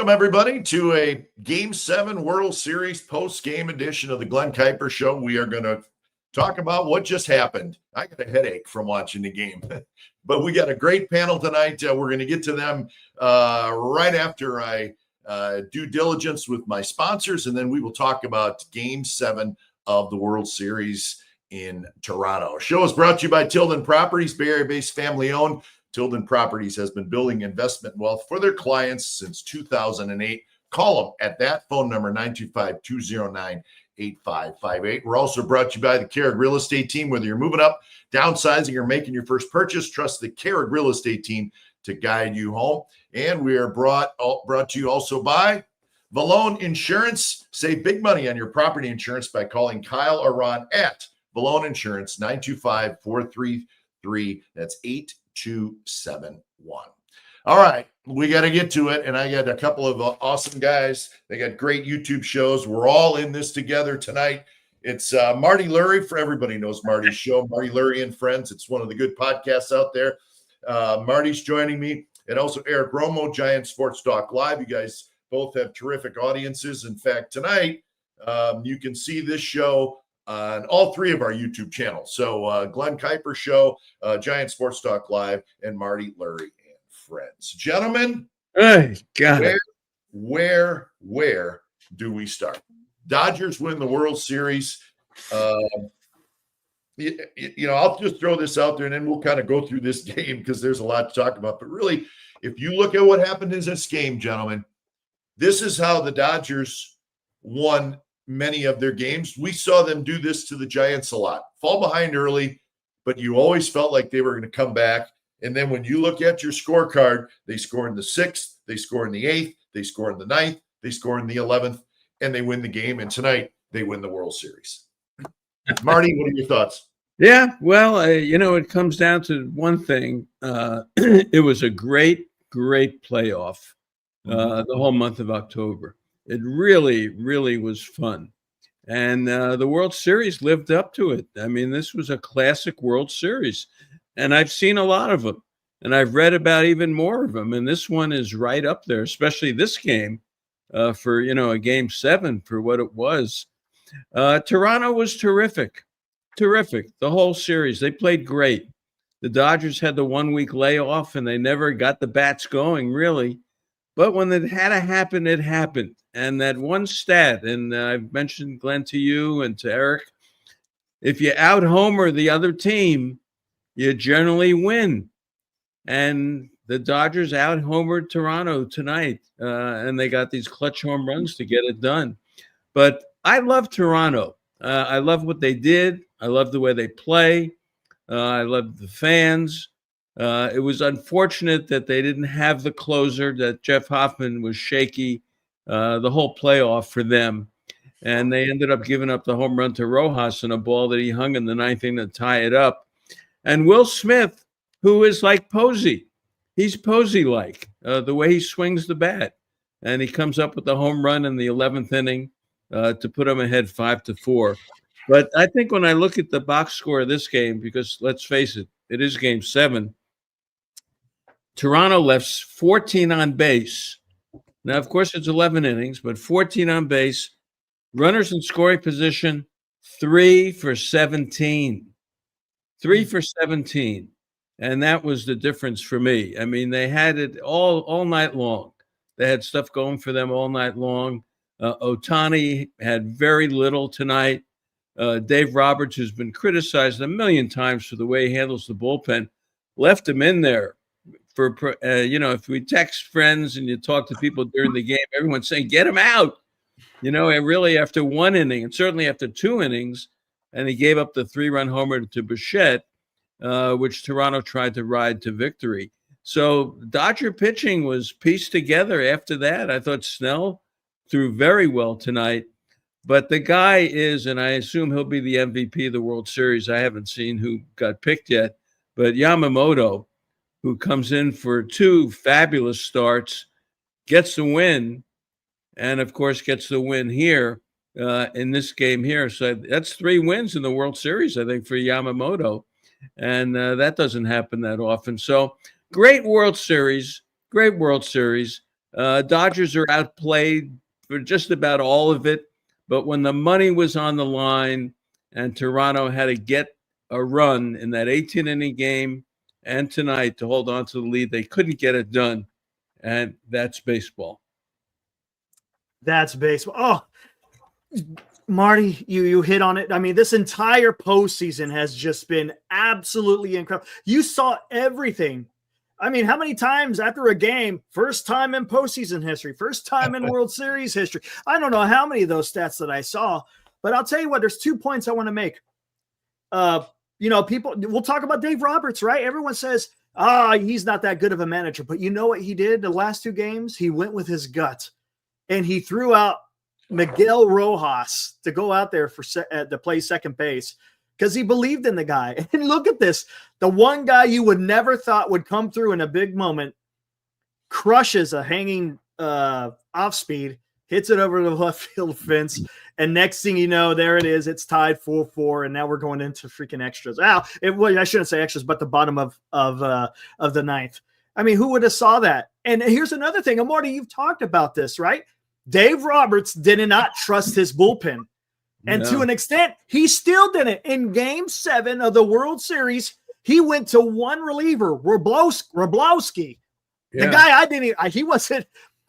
Welcome, everybody, to a Game 7 World Series post-game edition of the Glen Kuiper Show. We are going to talk about what just happened. I got a headache from watching the game, but we got a great panel tonight. We're going to get to them right after I due diligence with my sponsors, and then we will talk about Game 7 of the World Series in Toronto. Our show is brought to you by Tilden Properties, Bay Area-based family-owned. Tilden Properties has been building investment wealth for their clients since 2008. Call them at that phone number, 925-209-8558. We're also brought to you by the Carrick Real Estate Team. Whether you're moving up, downsizing, or making your first purchase, trust the Carrick Real Estate Team to guide you home. And we are brought to you also by Valone Insurance. Save big money on your property insurance by calling Kyle or Ron at Valone Insurance, 925-433. That's 8271. All right, we got to get to it. And I got a couple of awesome guys. They got great YouTube shows. We're all in this together tonight. It's Marty Lurie. For everybody knows Marty's show, Marty Lurie and Friends. It's one of the good podcasts out there. Marty's joining me, and also Eric Romo, Giant Sports Talk Live. You guys both have terrific audiences. In fact, tonight you can see this show on all three of our YouTube channels. So Glen Kuiper Show, Giant Sports Talk Live, and Marty Lurie and Friends. Gentlemen, where do we start? Dodgers win the World Series. I'll just throw this out there, and then we'll kind of go through this game because there's a lot to talk about. But really, if you look at what happened in this game, gentlemen, this is how the Dodgers won many of their games. We saw them do this to the Giants a lot. Fall behind early, but you always felt like they were going to come back. And then when you look at your scorecard, they score in the 6th, they score in the 8th, they score in the 9th, they score in the 11th, and they win the game. And tonight, they win the World Series. Marty, what are your thoughts? Yeah, well, it comes down to one thing. It was a great playoff the whole month of October. It really, really was fun. And the World Series lived up to it. I mean, this was a classic World Series. And I've seen a lot of them. And I've read about even more of them. And this one is right up there, especially this game for, a Game 7 for what it was. Toronto was terrific. Terrific. The whole series. They played great. The Dodgers had the 1 week layoff, and they never got the bats going, really. But when it had to happen, it happened. And that one stat, and I've mentioned, Glenn, to you and to Eric, if you out-homer the other team, you generally win. And the Dodgers out-homered Toronto tonight, and they got these clutch home runs to get it done. But I love Toronto. I love what they did. I love the way they play. I love the fans. It was unfortunate that they didn't have the closer, that Jeff Hoffman was shaky the whole playoff for them. And they ended up giving up the home run to Rojas in a ball that he hung in the 9th inning to tie it up. And Will Smith, who is like Posey, he's Posey-like, the way he swings the bat. And he comes up with the home run in the 11th inning to put them ahead 5-4. But I think when I look at the box score of this game, because let's face it, it is Game 7, Toronto left 14 on base. Now, of course, it's 11 innings, but 14 on base. Runners in scoring position, 3 for 17. 3 for 17. And that was the difference for me. I mean, they had it all night long. They had stuff going for them all night long. Ohtani had very little tonight. Dave Roberts, who's been criticized a million times for the way he handles the bullpen, left him in there. For if we text friends and you talk to people during the game, everyone's saying, get him out. And really after one inning, and certainly after 2 innings, and he gave up the 3-run homer to Bichette, which Toronto tried to ride to victory. So Dodger pitching was pieced together after that. I thought Snell threw very well tonight. But the guy is, and I assume he'll be the MVP of the World Series. I haven't seen who got picked yet. But Yamamoto, who comes in for 2 fabulous starts, gets the win, and, of course, gets the win here in this game here. So that's 3 wins in the World Series, I think, for Yamamoto. And that doesn't happen that often. So great World Series. Dodgers are outplayed for just about all of it. But when the money was on the line and Toronto had to get a run in that 18-inning game and tonight to hold on to the lead, they couldn't get it done. And that's baseball. That's baseball. Oh, Marty, you hit on it. I mean, this entire postseason has just been absolutely incredible. You saw everything. I mean, how many times after a game, first time in postseason history, first time in World Series history? I don't know how many of those stats that I saw, but I'll tell you what, there's 2 points I want to make. People, we'll talk about Dave Roberts, right? Everyone says, he's not that good of a manager, but you know what he did the last 2 games? He went with his gut and he threw out Miguel Rojas to go out there to play second base because he believed in the guy. And look at this. The one guy you would never thought would come through in a big moment crushes a hanging off speed, hits it over the left field fence. And next thing you know, there it is. It's tied 4-4. And now we're going into freaking extras. I shouldn't say extras, but the bottom of the ninth. I mean, who would have saw that? And here's another thing. And Marty, you've talked about this, right? Dave Roberts did not trust his bullpen. And to an extent, he still didn't. In Game 7 of the World Series, he went to one reliever, Wroblewski. The guy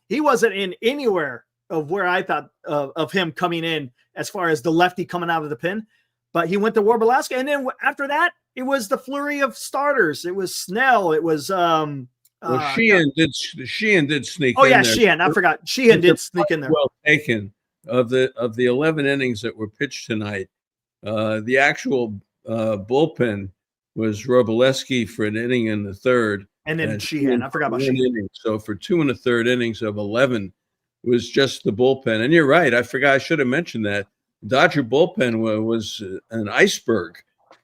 he wasn't in anywhere of where I thought of him coming in as far as the lefty coming out of the pen. But he went to Wroblewski. And then after that, it was the flurry of starters. It was Snell. It was Sheehan did sneak in. Oh yeah, there. Sheehan. I forgot. Sheehan did sneak in there. Well taken. Of the 11 innings that were pitched tonight, the actual bullpen was Wroblewski for an inning in the third, and then Sheehan. I forgot about Sheehan. So for 2 1/3 innings of 11 was just the bullpen. And you're right. I forgot. I should have mentioned that. Dodger bullpen was an iceberg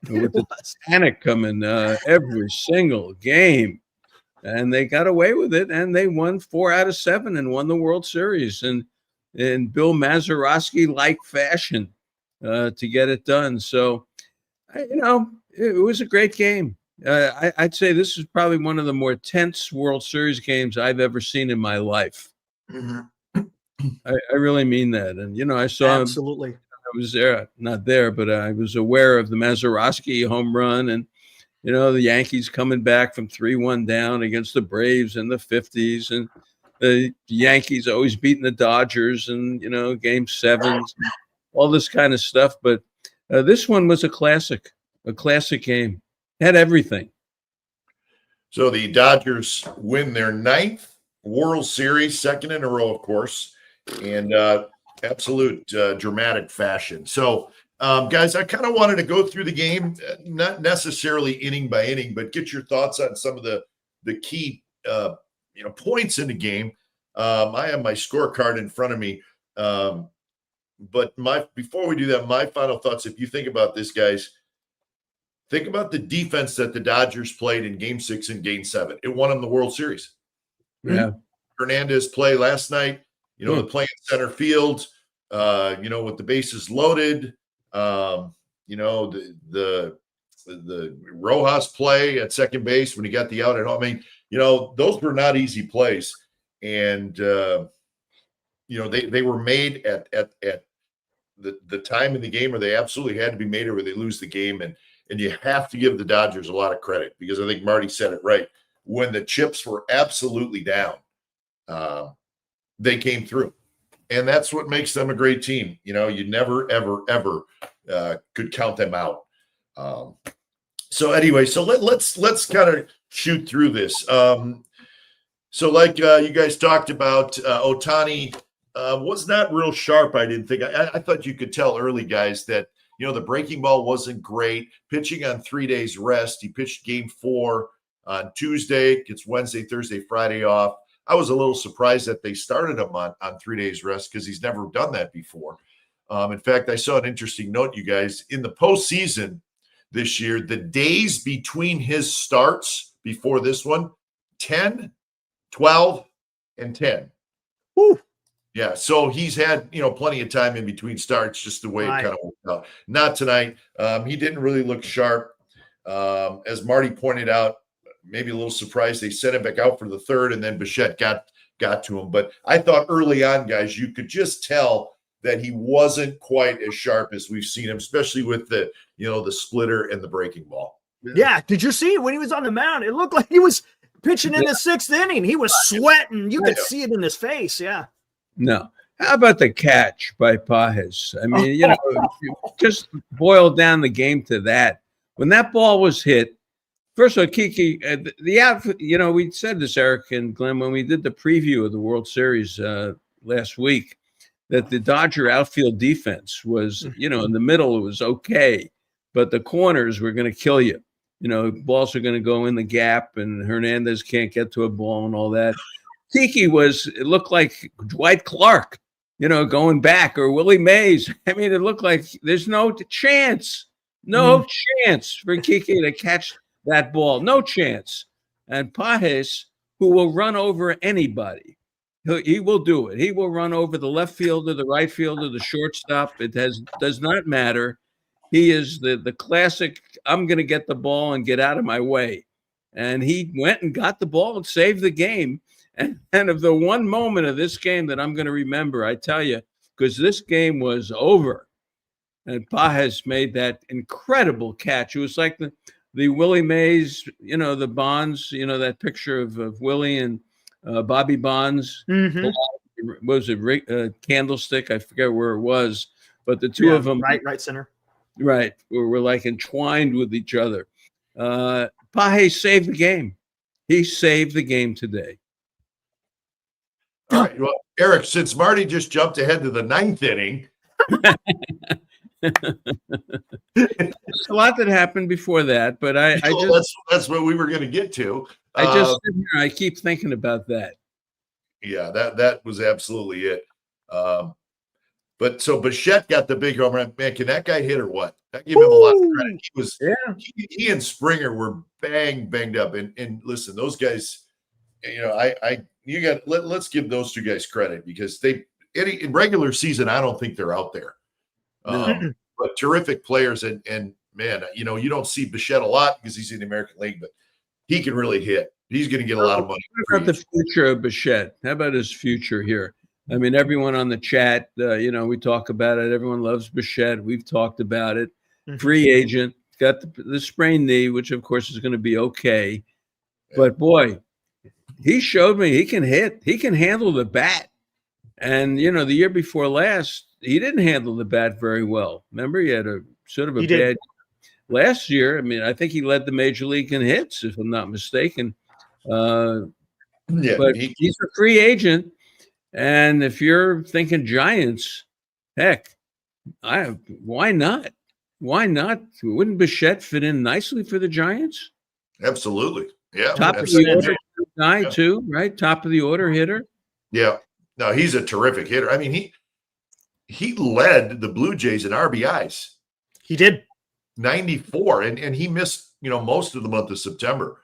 with the Titanic coming every single game. And they got away with it, and they won 4 out of 7 and won the World Series. And in Bill Mazeroski-like fashion to get it done. So, it was a great game. I'd say this is probably one of the more tense World Series games I've ever seen in my life. Mm-hmm. I really mean that. And, I saw absolutely. I was there, not there, but I was aware of the Mazeroski home run and, the Yankees coming back from 3-1 down against the Braves in the 50s. And the Yankees always beating the Dodgers and, Game 7s, all this kind of stuff. But this one was a classic game. Had everything. So the Dodgers win their 9th World Series, 2nd in a row, of course, and absolute dramatic fashion. So, guys, I kind of wanted to go through the game, not necessarily inning by inning, but get your thoughts on some of the key points in the game. I have my scorecard in front of me. But before we do that, my final thoughts, if you think about this, guys, think about the defense that the Dodgers played in Game 6 and Game 7. It won them the World Series. Yeah. Hernandez play last night, the play in center field, with the bases loaded, the Rojas play at second base when he got the out at home. I mean, those were not easy plays. And, they were made at the time in the game where they absolutely had to be made or where they lose the game. And you have to give the Dodgers a lot of credit because I think Marty said it right. When the chips were absolutely down, they came through. And that's what makes them a great team. You never, ever, ever could count them out. So anyway, so let's kind of shoot through this. So like you guys talked about, Ohtani was not real sharp, I didn't think. I thought you could tell early, guys, that, the breaking ball wasn't great. Pitching on 3 days rest. He pitched Game 4 on Tuesday, gets Wednesday, Thursday, Friday off. I was a little surprised that they started him on 3 days rest because he's never done that before. In fact, I saw an interesting note, you guys. In the postseason this year, the days between his starts before this one, 10, 12, and 10. Woo. Yeah, so he's had, plenty of time in between starts, just the way it kind of worked out. Not tonight. He didn't really look sharp. As Marty pointed out, maybe a little surprised they sent him back out for the third, and then Bichette got got to him. But I thought early on, guys, you could just tell that he wasn't quite as sharp as we've seen him, especially with the splitter and the breaking ball. Yeah. Did you see when he was on the mound? It looked like he was pitching in the 6th inning. He was sweating. You could see it in his face. Yeah. No. How about the catch by Pajes? I mean, just boil down the game to that. When that ball was hit, first of all, Kiki, the outfit, we said this, Eric and Glenn, when we did the preview of the World Series last week, that the Dodger outfield defense was, in the middle, it was okay, but the corners were going to kill you. Balls are going to go in the gap, and Hernandez can't get to a ball and all that. Kiki it looked like Dwight Clark, going back, or Willie Mays. I mean, it looked like there's no chance for Kiki to catch that ball. No chance. And Pajes, who will run over anybody, he will do it. He will run over the left fielder, the right fielder, the shortstop. It does not matter. He is the classic, I'm going to get the ball and get out of my way. And he went and got the ball and saved the game. And of the one moment of this game that I'm going to remember, I tell you, because this game was over, and Pajes made that incredible catch. It was like the Willie Mays, the Bonds, that picture of Willie and Bobby Bonds. Mm-hmm. What was it, Candlestick? I forget where it was, but the two of them, right center, right, were like entwined with each other. Pajes saved the game. He saved the game today. All right. Well, Eric, since Marty just jumped ahead to the 9th inning. There's a lot that happened before that, but that's what we were going to get to. I keep thinking about that. Yeah, that was absolutely it. But Bichette got the big home run. Man, can that guy hit or what? I give him a lot of credit. He and Springer were banged up. And listen, those guys, let's give those two guys credit, because in regular season, I don't think they're out there. But terrific players, and man, you don't see Bichette a lot because he's in the American League, but he can really hit. He's going to get a lot of money. What about the future of Bichette? How about his future here? I mean, everyone on the chat, we talk about it. Everyone loves Bichette. We've talked about it. Free agent, got the sprained knee, which of course is going to be okay. But boy, he showed me he can hit. He can handle the bat. And, the year before last, he didn't handle the bat very well. Remember, he had a sort of a bad last year. I mean, I think he led the major league in hits, if I'm not mistaken. But he's a free agent. And if you're thinking Giants, heck, why not? Why not? Wouldn't Bichette fit in nicely for the Giants? Absolutely. Yeah. Top of the order guy too, right? Top of the order hitter. Yeah. No, he's a terrific hitter. I mean, he led the Blue Jays in RBIs. He did. 94, and he missed, most of the month of September.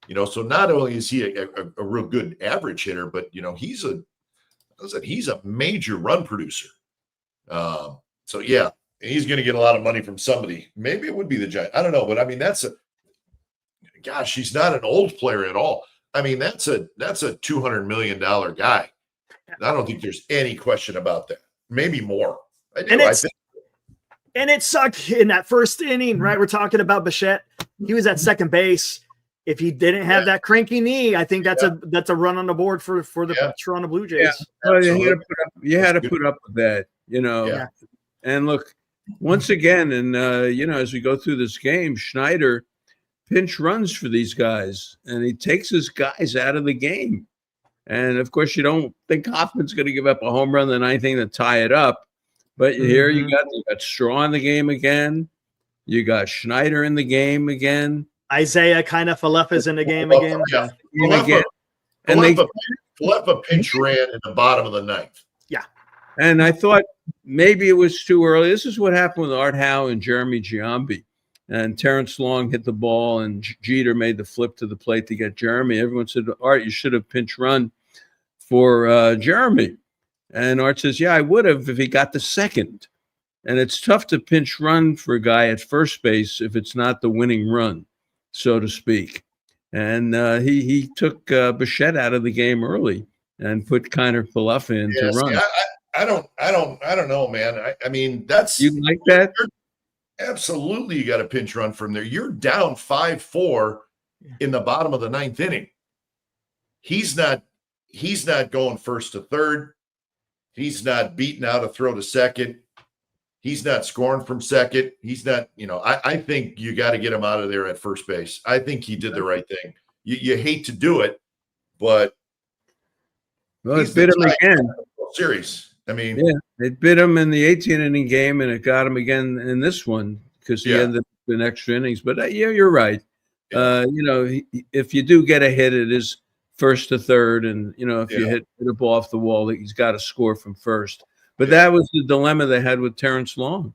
So not only is he a real good average hitter, but he's a major run producer. So yeah, he's going to get a lot of money from somebody. Maybe it would be the Giants. I don't know, but I mean, he's not an old player at all. I mean, that's a $200 million guy. I don't think there's any question about that. Maybe more. I do. And it sucked in that first inning, right? We're talking about Bichette. He was at second base. If he didn't have that cranky knee, I think that's a run on the board for the Toronto Blue Jays. Yeah. Well, you had to put up with that, Yeah. And look, once again, and as we go through this game, Schneider pinch runs for these guys, and he takes his guys out of the game. And of course, you don't think Hoffman's going to give up a home run in the ninth inning to tie it up. But here you got Straw in the game again. You got Schneider in the game again. Isaiah kind of Falefa's in the game again. Yeah. Falefa pinch ran in the bottom of the ninth. Yeah. And I thought maybe it was too early. This is what happened with Art Howe and Jeremy Giambi. And Terrence Long hit the ball, and Jeter made the flip to the plate to get Jeremy. Everyone said, Art, you should have pinch run for Jeremy. And Art says, yeah, I would have if he got the second. And it's tough to pinch run for a guy at first base if it's not the winning run, so to speak. And he took Bichette out of the game early. and put Kiner Paluffa in to run. I don't know, man. I mean, that's you like that. Absolutely, you got a pinch run from there. You're down 5-4 in the bottom of the 9th inning. He's not going first to third. He's not beating out a throw to second. He's not scoring from second. He's not, I think you got to get him out of there at first base. I think he did the right thing. You hate to do it, but it bit him again. Series. I mean, yeah, it bit him in the 18-inning game, and it got him again in this one because he ended up in extra innings. But you're right. Yeah. If you do get a hit, it is first to third, and if you hit a ball off the wall, he's got to score from first. But that was the dilemma they had with Terrence Long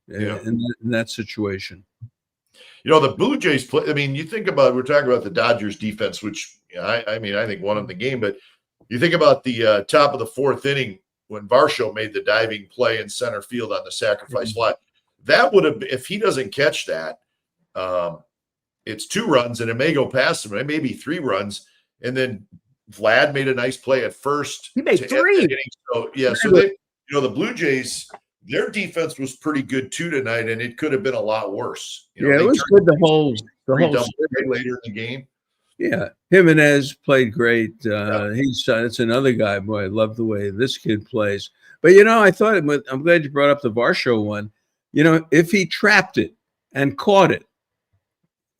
in that situation. The Blue Jays play. I mean, you think about, we're talking about the Dodgers defense, which I think won the game. But you think about the top of the 4th inning when Varsho made the diving play in center field on the sacrifice fly. That would have, if he doesn't catch that, it's 2 runs, and it may go past him. It may be 3 runs, and then Vlad made a nice play at first. He made 3. So the Blue Jays, their defense was pretty good too tonight, and it could have been a lot worse. It was good the whole later in the game. Yeah, Jimenez played great. It's another guy. Boy, I love the way this kid plays. But I thought I'm glad you brought up the Varsho one. If he trapped it and caught it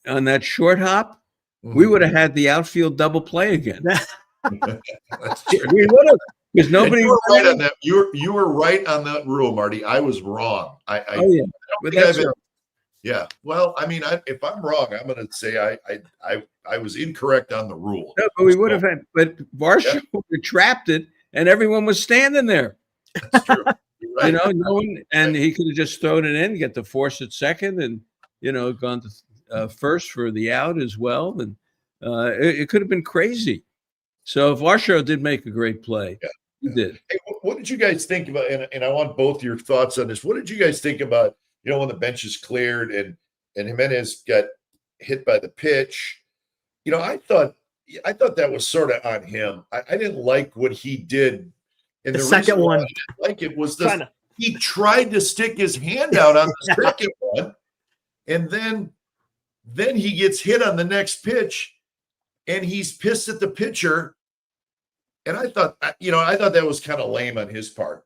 on that short hop, we would have had the outfield double play again. That's true. We would have. Because nobody. You were right on that. You were right on that rule, Marty. I was wrong. Yeah. Well, I mean, if I'm wrong, I'm going to say I was incorrect on the rule. No, but we would have had. But Varsho trapped it, and everyone was standing there. That's true. Right. No one, and he could have just thrown it in, get the force at second, and gone to first for the out as well, and it could have been crazy. So Varsho did make a great play. Yeah. He did. Hey, what did you guys think about? And I want both your thoughts on this. What did you guys think about? When the bench is cleared and Jimenez got hit by the pitch. I thought that was sort of on him. I didn't like what he did. And the second one, I didn't like it was he tried to stick his hand out on the second one, and then he gets hit on the next pitch, and he's pissed at the pitcher. And I thought that was kind of lame on his part.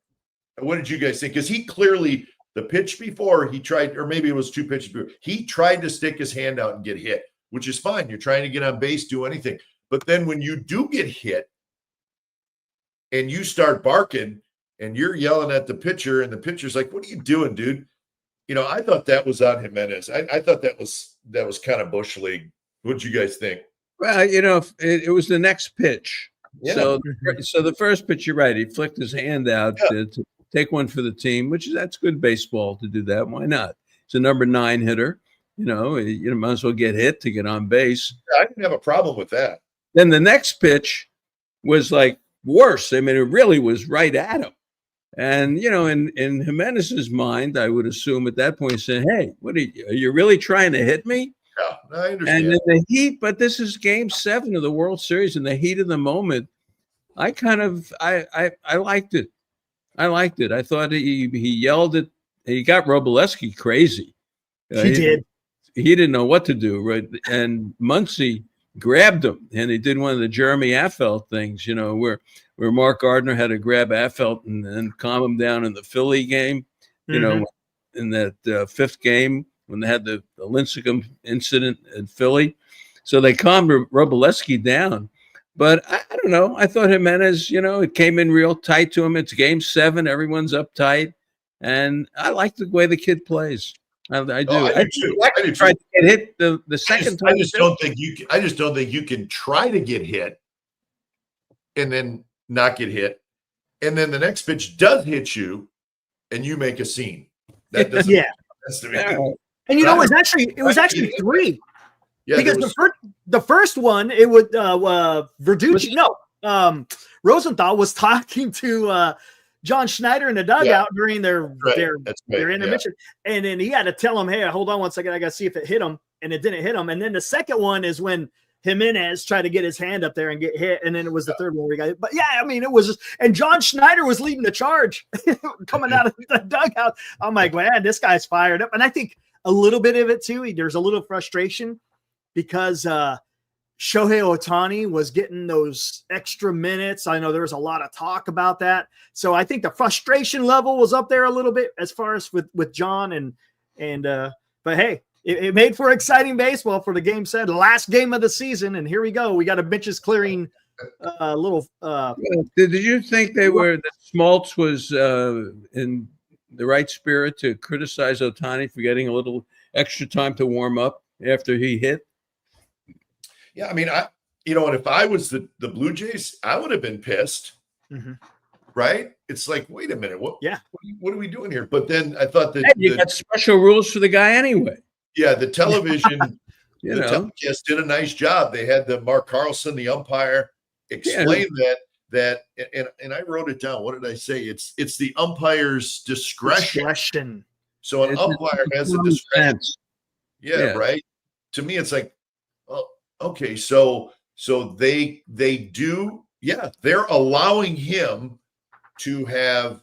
What did you guys think? Because he clearly, the pitch before he tried, or maybe it was 2 pitches before, he tried to stick his hand out and get hit, which is fine. You're trying to get on base, do anything. But then when you do get hit and you start barking and you're yelling at the pitcher, and the pitcher's like, "What are you doing, dude?" I thought that was on Jimenez. I thought that was kind of Bush League. What did you guys think? Well, it was the next pitch. Yeah. So the first pitch, you're right. He flicked his hand out to take one for the team, that's good baseball to do that. Why not? It's a number 9 hitter. You might as well get hit to get on base. I didn't have a problem with that. Then the next pitch was like worse. I mean, it really was right at him. And in Jimenez's mind, I would assume at that point, saying, "Hey, are you really trying to hit me?" Yeah, I understand. And in the heat, but this is Game 7 of the World Series. In the heat of the moment, I liked it. I liked it. I thought he yelled at. He got Robleski crazy. He did. He didn't know what to do. Right, and Muncy grabbed him, and he did one of the Jeremy Affeldt things. Where Mark Gardner had to grab Affeldt and calm him down in the Philly game. In that 5th game, when they had the Lincecum incident in Philly. So they calmed Robleski down. But I don't know. I thought Jimenez, it came in real tight to him. It's Game 7. Everyone's uptight. And I like the way the kid plays. I do. I do too. I do tried to get hit the second time. I just don't think you can try to get hit and then not get hit. And then the next pitch does hit you and you make a scene. That doesn't make sense to me. And it was actually 3. Yeah, because the first one, it would Verducci. Rosenthal was talking to John Schneider in the dugout during their intermission, and then he had to tell him, "Hey, hold on one second, I got to see if it hit him," and it didn't hit him. And then the second one is when Jimenez tried to get his hand up there and get hit, and then it was the third one where he got hit. But yeah, I mean, it was just, and John Schneider was leading the charge coming out of the dugout. I'm like, man, this guy's fired up. And I think a little bit of it too, there's a little frustration because Shohei Ohtani was getting those extra minutes. I know there was a lot of talk about that. So I think the frustration level was up there a little bit as far as with John but hey, it made for exciting baseball for the game set, last game of the season. And here we go. We got a benches clearing little. Did you think that Smoltz was in the right spirit to criticize Ohtani for getting a little extra time to warm up after he hit? Yeah, I mean, and if I was the Blue Jays, I would have been pissed. Mm-hmm. Right? It's like, wait a minute, what are we doing here? But then I thought that you got special rules for the guy anyway. Yeah, the television, telecast did a nice job. They had the Mark Carlson, the umpire, explain that, and I wrote it down. What did I say? It's the umpire's discretion. So an umpire has a discretion. Yeah, right. To me, it's like, well, okay, so they do, they're allowing him to have,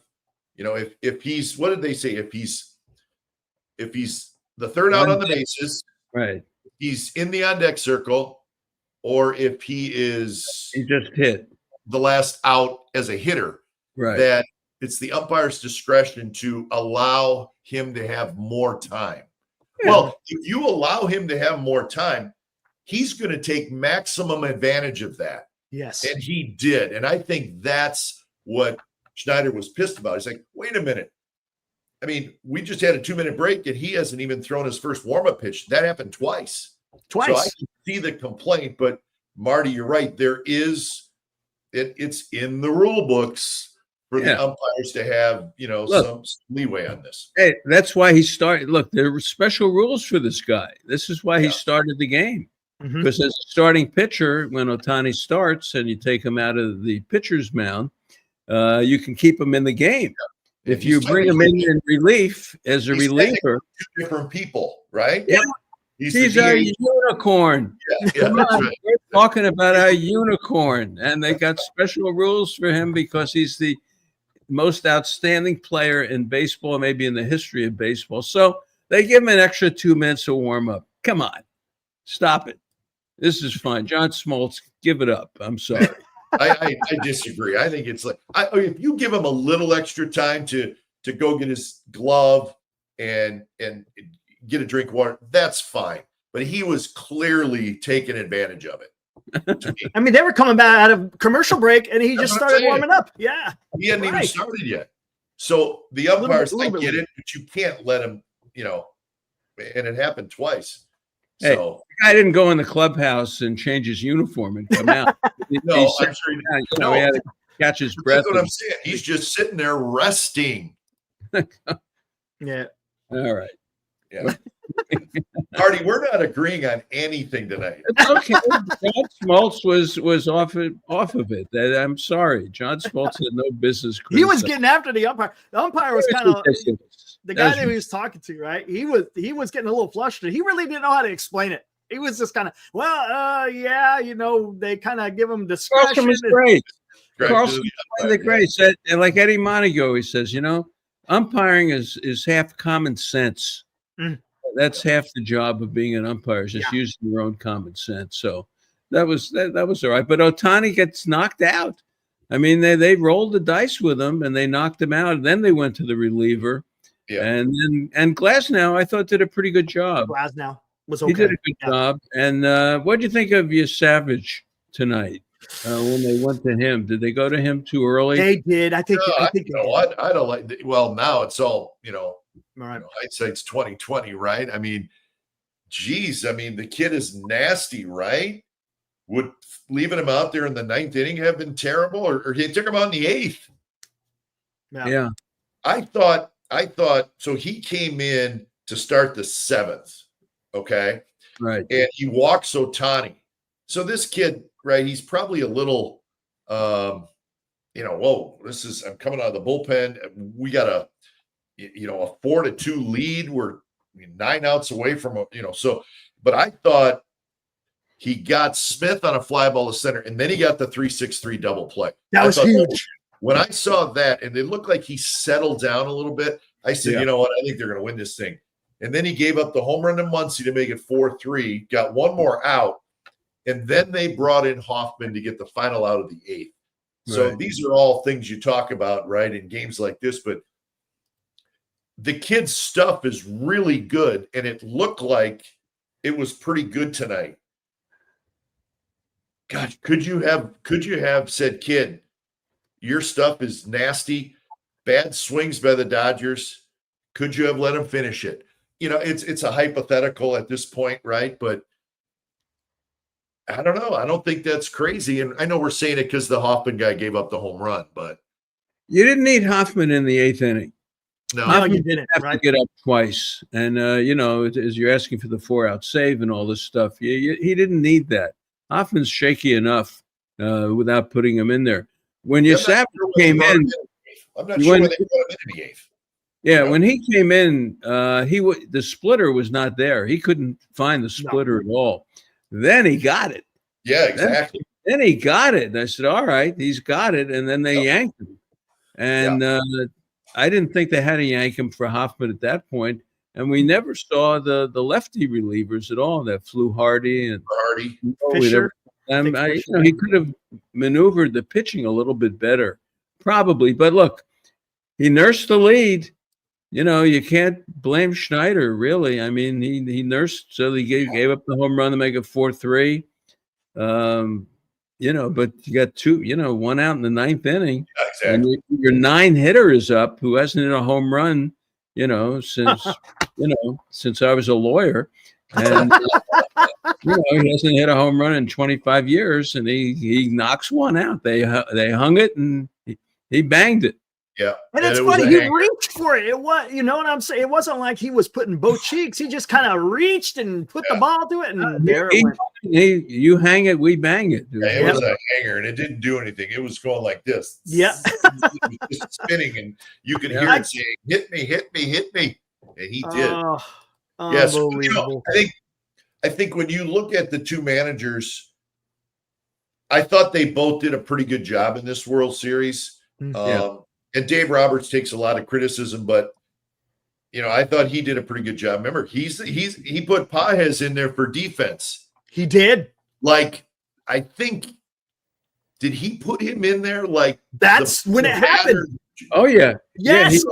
if he's, what did they say? If he's the third out on the bases, right? He's in the on deck circle, or if he just hit the last out as a hitter, right? That it's the umpire's discretion to allow him to have more time. Yeah. Well, if you allow him to have more time, he's going to take maximum advantage of that. Yes, and he did, and I think that's what Schneider was pissed about. He's like, wait a minute. I mean, we just had a 2-minute break and he hasn't even thrown his first warm-up pitch. That happened twice. So I can see the complaint, but Marty, you're right. There is it's in the rule books for the umpires to have, some leeway on this. Hey, that's why he started. Look, there were special rules for this guy. This is why he started the game. Mm-hmm. Because as a starting pitcher, when Ohtani starts and you take him out of the pitcher's mound, you can keep him in the game. Yeah. If you bring him in relief as a reliever, two different people, right? Yeah, he's a unicorn. Yeah, We're talking about a unicorn, and they got special rules for him because he's the most outstanding player in baseball, maybe in the history of baseball. So they give him an extra 2 minutes to warm up. Come on, stop it. This is fine. John Smoltz, give it up. I'm sorry. I disagree. I think it's like if you give him a little extra time to go get his glove and get a drink of water, that's fine. But he was clearly taking advantage of it. To me. I mean, they were coming back out of commercial break, and he just started warming up. Yeah, he hadn't even started yet. So the umpires, I get it, but you can't let him. And it happened twice. Hey, the guy didn't go in the clubhouse and change his uniform and come out. No, I'm sure he had to catch his breath. That's what I'm saying. He's just sitting there resting. Yeah. All right. Yeah. Marty, we're not agreeing on anything tonight. It's okay. John Smoltz was off of it. I'm sorry. John Smoltz had no business. He was getting after the umpire. The umpire was kind of the guy that he was talking to, right? He was getting a little flustered. He really didn't know how to explain it. He was just kind of, they kind of give him discretion. Carlson was great. Carlson was great. Said, and like Eddie Montague, he says, umpiring is half common sense. Mm. That's half the job of being an umpire, is just using your own common sense. So that was all right. But Ohtani gets knocked out. I mean, they rolled the dice with him and they knocked him out. And then they went to the reliever. Yeah. And Glasnow, I thought, did a pretty good job. Glasnow was okay. He did a good job. And what did you think of your Savage tonight when they went to him? Did they go to him too early? They did. I think. I don't like. Well, now it's all Right. Hindsight's 2020, right? I mean, geez, the kid is nasty, right? Would leaving him out there in the 9th inning have been terrible, or he took him out in the 8th? Yeah. I thought so. He came in to start the 7th, okay, right, and he walks Ohtani. So this kid, right? He's probably a little, whoa. I'm coming out of the bullpen. We got a 4-2 lead. We're 9 outs away from so. But I thought He got Smith on a fly ball to center, and then he got the 3-6-3 double play. That was huge. When I saw that, and it looked like he settled down a little bit, I said, Yeah. you know what? I think they're going to win this thing. And then he gave up the home run to Muncy to make it 4-3, got one more out, and then they brought in Hoffman to get the final out of the 8th. So Right. these are all things you talk about, right, in games like this. But the kid's stuff is really good, and it looked like it was pretty good tonight. God, could you have said, kid, your stuff is nasty, bad swings by the Dodgers. Could you have let him finish it? You know, it's a hypothetical at this point, right? But I don't know. I don't think that's crazy. And I know we're saying it because the Hoffman guy gave up the home run, but You didn't need Hoffman in the 8th inning. no. No, you didn't. Have to get up twice, and as you're asking for the 4-out save and all this stuff, he didn't need that. Hoffman's shaky enough without putting him in there. When I'm not Savage sure when came they brought him in, I'm not sure when they brought him in the 8th. yeah, Yeah. when he came in, the splitter was not there. He couldn't find the splitter at all. Then he got it. Yeah, exactly. Then he got it. And I said, all right, he's got it. And then they yanked him. And I didn't think they had to yank him for Hoffman at that point. And we never saw the lefty relievers at all. That flew Hardy and Hardy. Fisher. he could have maneuvered the pitching a little bit better, probably. But look, he nursed the lead. You can't blame Schneider, really. I mean, he nursed, so he gave up the home run to make it 4-3. But you got one out in the 9th inning. Exactly. And your 9 hitter is up, who hasn't hit a home run, since I was a lawyer, and he hasn't hit a home run in 25 years, and he knocks one out. They hung it, and he banged it. Yeah. And it's funny, he reached for it. It was, you know what I'm saying? It wasn't like he was putting both cheeks. He just kind of reached and put the ball to it, and there it went. You hang it, we bang it. It was a hanger, and it didn't do anything. It was going like this. Yeah. It was just spinning, and you could hear it saying, hit me, hit me, hit me. And he did. Yes. Unbelievable. I think when you look at the two managers, I thought they both did a pretty good job in this World Series. And Dave Roberts takes a lot of criticism, but I thought he did a pretty good job. Remember, he put Pages in there for defense. He did. Like, I think, did he put him in there? Like, that's when it happened. Oh yeah, yes.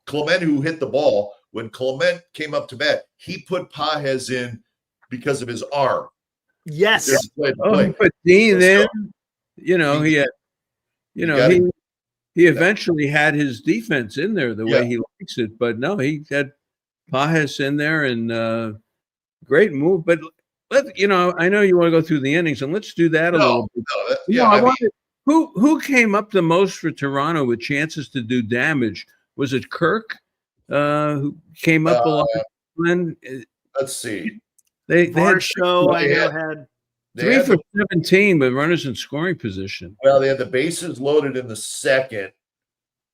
Clement, who hit the ball, when Clement came up to bat, he put Pages in because of his arm. Yes. He put Dean in. He eventually had his defense in there the way he likes it, but no, he had Pages in there, and great move. But I know you want to go through the innings, and let's do that a little bit. Who came up the most for Toronto with chances to do damage? Was it Kirk who came up a lot? Let's see. They had 3 for 17 with runners in scoring position. Well, they had the bases loaded in the 2nd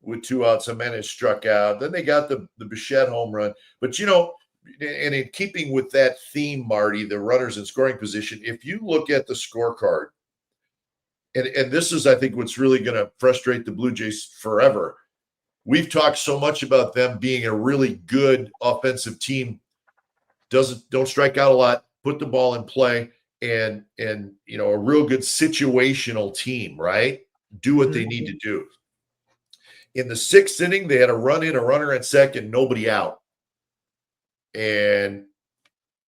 with 2 outs. A man has struck out. Then they got the Bichette home run. But, and in keeping with that theme, Marty, the runners in scoring position, if you look at the scorecard, and this is, I think, what's really going to frustrate the Blue Jays forever. We've talked so much about them being a really good offensive team. Don't strike out a lot, put the ball in play. And a real good situational team, right? Do what they need to do. In the 6th inning, they had a run in, a runner at second, nobody out. And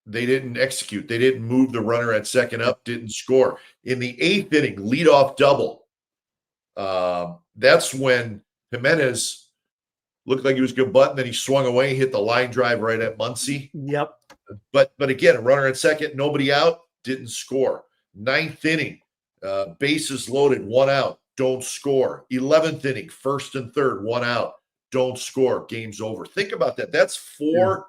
they didn't execute. They didn't move the runner at second up, didn't score. In the 8th inning, leadoff double. That's when Jimenez looked like he was good button, then he swung away, hit the line drive right at Muncy. Yep. But again, a runner at second, nobody out. Didn't score. 9th inning, bases loaded, 1 out, don't score. 11th inning, 1st and 3rd, 1 out, don't score. Game's over. Think about that. That's four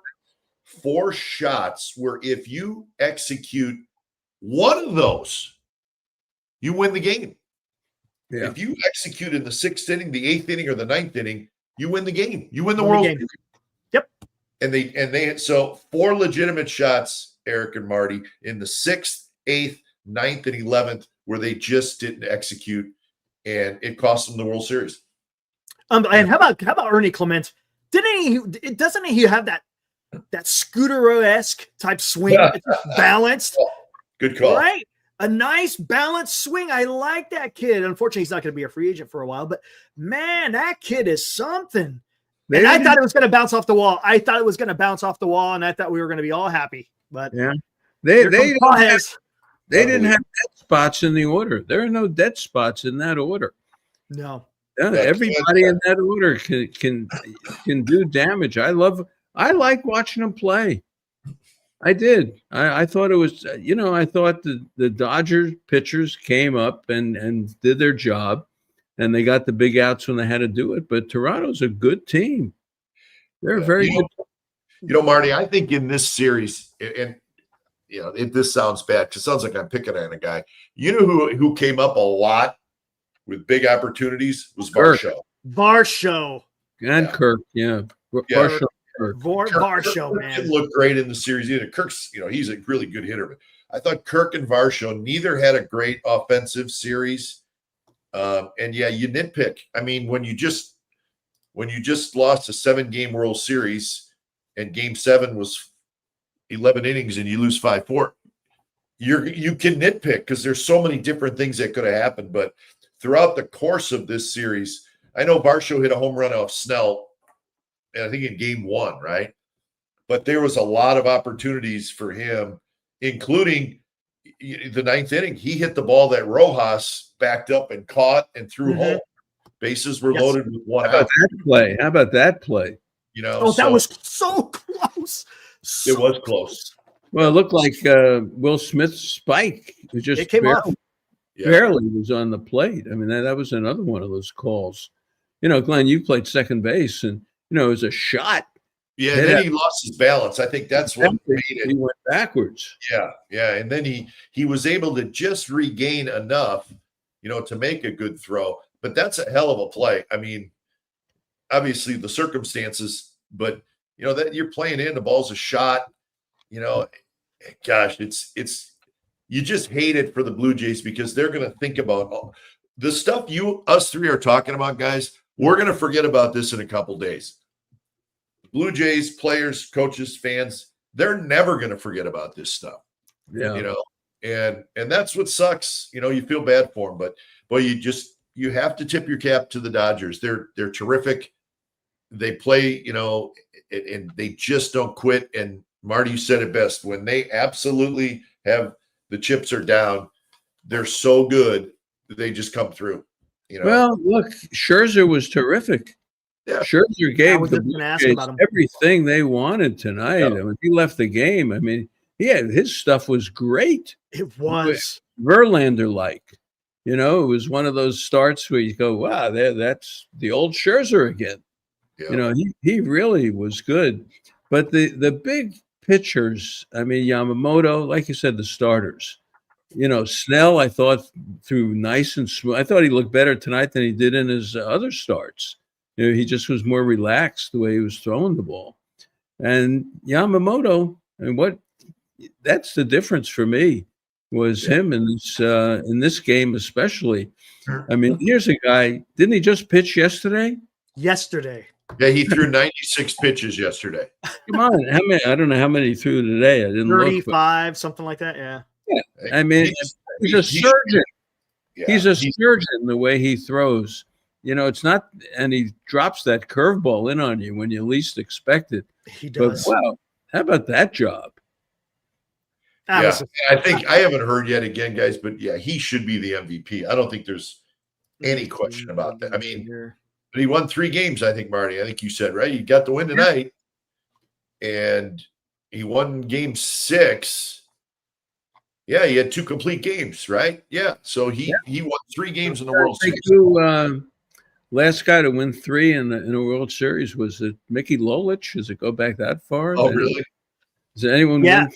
shots where if you execute one of those, you win the game. Yeah. If you execute in the 6th inning, the 8th inning, or the 9th inning, you win the game. You win the World Series. Yep. And they so 4 legitimate shots. Eric and Marty, in the 6th, 8th, 9th, and 11th, where they just didn't execute, and it cost them the World Series. And how about Ernie Clement? Doesn't he have that Scooter-esque type swing? Yeah. It's just balanced. Good call. Right? A nice balanced swing. I like that kid. Unfortunately, he's not going to be a free agent for a while, but man, that kid is something. And I thought it was going to bounce off the wall. And I thought we were going to be all happy. But yeah, they didn't have They dead spots in the order. There are no dead spots in that order. No. Yeah, everybody in that order can do damage. I like watching them play. I did. I thought it was, I thought the Dodgers pitchers came up and did their job, and they got the big outs when they had to do it. But Toronto's a good team. They're very good. Marty, I think in this series, and this sounds bad because it sounds like I'm picking on a guy. You know who came up a lot with big opportunities was Varsho. And Kirk, yeah. Varsho. Varsho, man. Didn't look great in the series either. Kirk's, he's a really good hitter, but I thought Kirk and Varsho neither had a great offensive series. And yeah, you nitpick. I mean, when you just lost a 7-game World Series and Game 7 was 11 innings and you lose 5-4, you can nitpick because there's so many different things that could have happened. But throughout the course of this series, I know Varsho hit a home run off Snell, and I think in Game 1, right? But there was a lot of opportunities for him, including the 9th inning. He hit the ball that Rojas backed up and caught and threw home. Bases were loaded with one out. How about that play? That was so close. It was close. Well, it looked like Will Smith's spike. It came off. Barely was on the plate. I mean, that was another one of those calls. Glenn, you played second base, and it was a shot. Yeah, and then he lost his balance. I think that's what made it. He went backwards. Yeah, and then he was able to just regain enough, to make a good throw. But that's a hell of a play. I mean, obviously the circumstances, but that you're playing in, the ball's a shot. Gosh, it's you just hate it for the Blue Jays because they're going to think about the stuff us three are talking about, guys. We're going to forget about this in a couple days. Blue Jays players, coaches, fans, they're never going to forget about this stuff. Yeah. And that's what sucks. You feel bad for them, but you have to tip your cap to the Dodgers. They're terrific. They play, and they just don't quit. And Marty, you said it best. When they absolutely have the chips are down, they're so good that they just come through. Well, look, Scherzer was terrific. Yeah. Scherzer gave the Blue Jays everything they wanted tonight. Yeah. When he left the game, I mean, his stuff was great. It was Verlander-like. It was one of those starts where you go, wow, that's the old Scherzer again. Yeah. He really was good. But the big pitchers, I mean, Yamamoto, like you said, the starters. Snell, I thought threw nice and smooth. I thought he looked better tonight than he did in his other starts. He just was more relaxed the way he was throwing the ball. And Yamamoto, and that's the difference for me, was him in this game especially. I mean, here's a guy, didn't he just pitch yesterday? Yesterday. Yeah, he threw 96 pitches yesterday. Come on, how many? I don't know how many he threw today. I didn't 35, look, something like that. Yeah. I mean, he's a surgeon. He's a surgeon the way he throws. It's not, and he drops that curveball in on you when you least expect it. He does. But wow, how about that job? I think I haven't heard yet again, guys, but yeah, he should be the MVP. I don't think there's any question about that. I mean, but he won 3 games, I think, Marty. I think you said, right? He got the win tonight, and he won Game 6. Yeah, he had 2 complete games, right? Yeah, so he won 3 games in the World Series. Last guy to win 3 in a World Series was it Mickey Lolich? Does it go back that far? Oh, really? Does anyone? Yeah,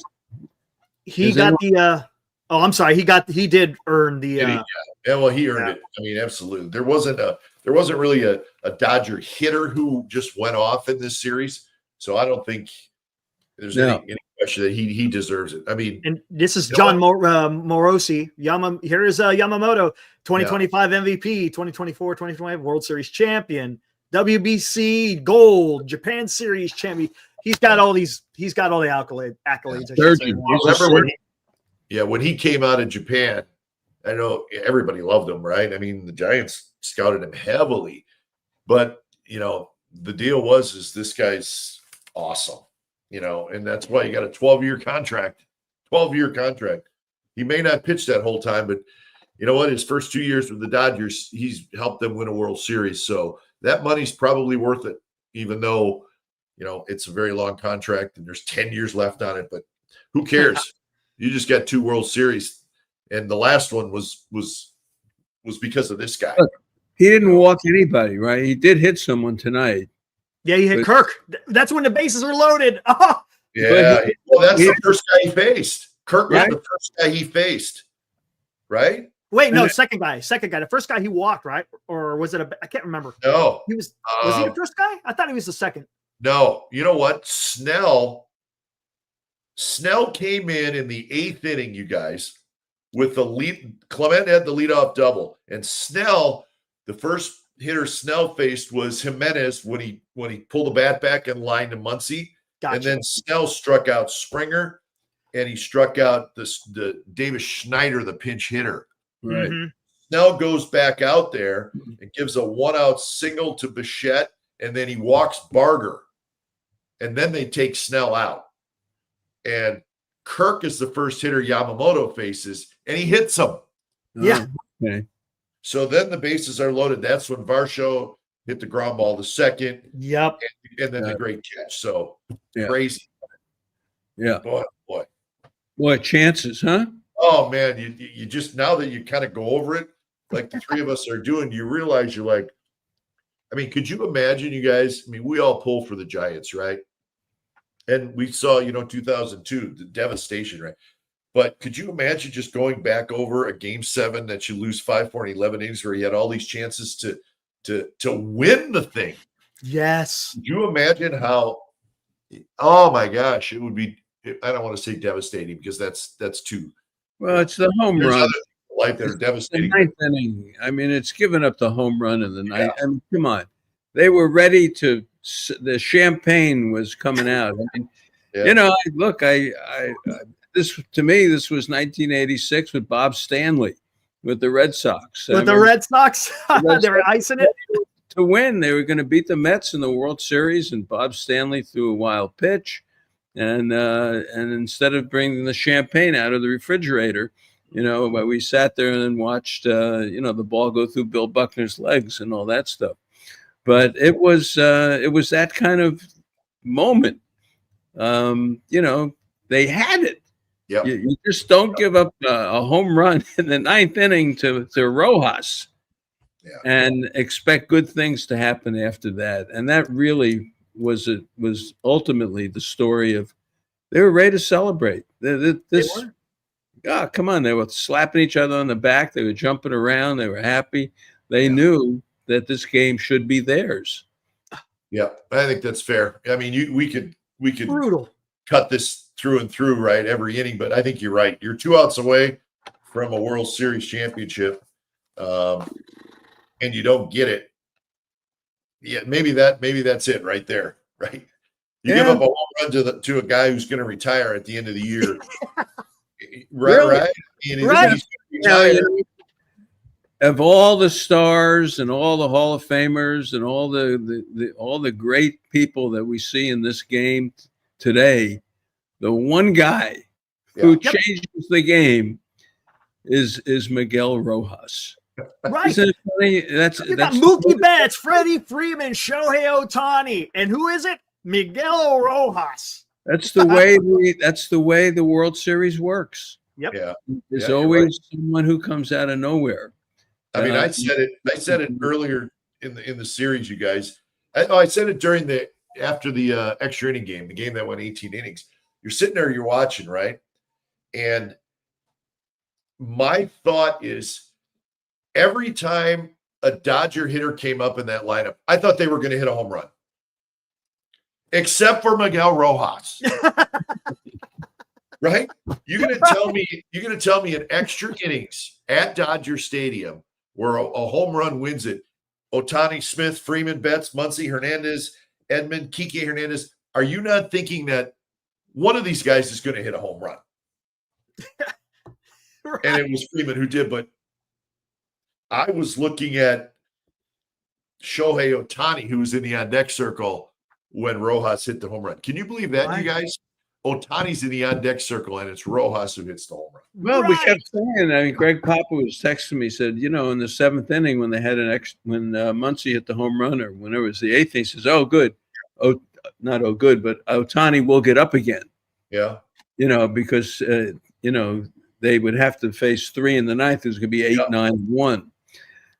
he got the. I'm sorry. He did earn the. Yeah, well, he earned it. I mean, absolutely. There wasn't really a Dodger hitter who just went off in this series, so I don't think There's No. any question that he deserves it. I mean, And this is You know John Morosi. Here is Yamamoto, 2025 MVP, 2024, 2025 World Series champion, WBC gold, Japan Series champion. He's got all the accolades. I should say. Surgeon. remember when he came out of Japan, I know everybody loved him, right? I mean, the Giants scouted him heavily, but the deal is this guy's awesome, and that's why you got a 12-year contract. 12-year contract. He may not pitch that whole time, but you know what? His first 2 years with the Dodgers, he's helped them win a World Series. So that money's probably worth it, even though it's a very long contract and there's 10 years left on it. But who cares? You just got 2 World Series, and the last one was because of this guy. Look, he didn't walk anybody, right? He did hit someone tonight. Yeah, he hit Kirk. That's when the bases were loaded. Oh. Yeah, well, that's the first guy he faced. Kirk was the first guy he faced, right? Wait, no, second guy. The first guy he walked, right? Or was it I can't remember. No. Was he the first guy? I thought he was the second. No. You know what? Snell came in the 8th inning, you guys, with the lead. Clement had the leadoff double. And Snell, the first hitter Snell faced was Jimenez when he pulled the bat back and lined to Muncy. Gotcha. And then Snell struck out Springer, and he struck out the Davis Schneider, the pinch hitter. Right. Mm-hmm. Snell goes back out there and gives a 1-out single to Bichette, and then he walks Barger. And then they take Snell out. And Kirk is the first hitter Yamamoto faces, and he hits him. Yeah. Okay. So then the bases are loaded. That's when Varsho hit the ground ball the second. Yep. And then the great catch. So crazy. Yeah. Boy. Chances, huh? Oh, man. You just, now that you kind of go over it, like the three of us are doing, you realize you're like, I mean, could you imagine, you guys? I mean, we all pull for the Giants, right? And we saw, 2002, the devastation, right? But could you imagine just going back over a game 7 that you lose 5-4 in 11 innings where you had all these chances to win the thing? Yes. Could you imagine how, oh my gosh, it would be, I don't want to say devastating because that's too. Well, it's the home run. Life that are devastating. The 9th inning. I mean, it's given up the home run in the 9th. I mean, come on. They were ready to, the champagne was coming out. I mean, this, to me, this was 1986 with Bob Stanley with the Red Sox. Red Sox? They were icing it? To win, they were going to beat the Mets in the World Series, and Bob Stanley threw a wild pitch. And instead of bringing the champagne out of the refrigerator, we sat there and watched, the ball go through Bill Buckner's legs and all that stuff. But it was that kind of moment. They had it. Yep. You just don't give up a home run in the 9th inning to Rojas and expect good things to happen after that. And that really was ultimately the story of they were ready to celebrate. Come on. They were slapping each other on the back. They were jumping around. They were happy. They knew that this game should be theirs. Yeah, I think that's fair. I mean, we could brutal cut this through and through, right, every inning, but I think you're right. You're 2 outs away from a World Series championship, and you don't get it. Yeah, maybe that's it right there, right? You give up a home run to a guy who's going to retire at the end of the year, right? Really? Right. And he's retire. Of all the stars and all the Hall of Famers and all the great people that we see in this game today, the one guy who changes the game is Miguel Rojas. Right. Isn't it funny? That's Mookie Betts, Freddie Freeman, Shohei Ohtani, and who is it? Miguel Rojas. That's the way the World Series works. Yep. Yeah. There's always someone who comes out of nowhere. I mean, I said it earlier in the series, you guys. I said it after the extra inning game, the game that went 18 innings. You're sitting there, you're watching, right? And my thought is every time a Dodger hitter came up in that lineup, I thought they were going to hit a home run. except for Miguel Rojas. Right? You're gonna tell me in extra innings at Dodger Stadium where a home run wins it. Ohtani, Smith, Freeman, Betts, Muncy, Hernandez, Edmund, Kike Hernandez. Are you not thinking that one of these guys is going to hit a home run? Right. And it was Freeman who did, but I was looking at Shohei Ohtani, who was in the on-deck circle when Rojas hit the home run. Can you believe that, you guys? Ohtani's in the on-deck circle, and it's Rojas who hits the home run. Well, we kept saying. I mean, Greg Papa was texting me. Said, in the 7th inning when they had when Muncy hit the home run, or when it was the 8th, he says, "Oh, good, not oh good, but Ohtani will get up again." Yeah, because they would have to face 3 in the 9th. It was going to be 8-9-1.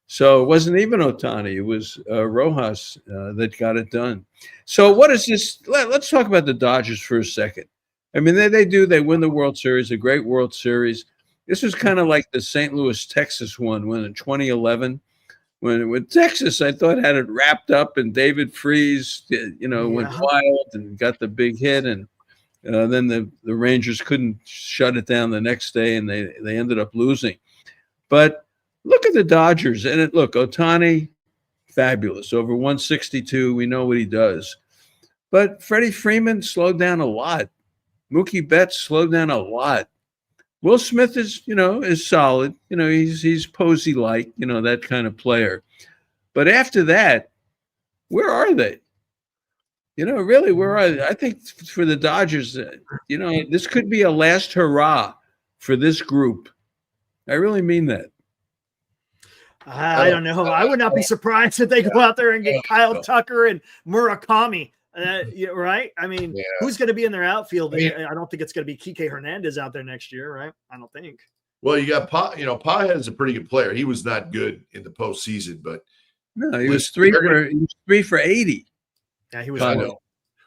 So it wasn't even Ohtani. It was Rojas that got it done. So what is this? Let's talk about the Dodgers for a second. I mean, they win the World Series, a great World Series. This was kind of like the St. Louis, Texas one when in 2011, when Texas, I thought, had it wrapped up, and David Freese, went wild and got the big hit, and then the Rangers couldn't shut it down the next day, and they ended up losing. But look at the Dodgers, and look, Ohtani, fabulous, over 162. We know what he does. But Freddie Freeman slowed down a lot. Mookie Betts slowed down a lot. Will Smith is solid. He's Posey-like, that kind of player. But after that, where are they? Really, where are they? I think for the Dodgers, this could be a last hurrah for this group. I really mean that. I don't know. I would not be surprised if they go out there and get Kyle Tucker and Murakami. Right? I mean, who's going to be in their outfield? I don't think it's going to be Kike Hernandez out there next year, right? I don't think. Well, you got Pa. Pa is a pretty good player. He was not good in the postseason, but no, he was 3 for 80. Yeah, he was. I know.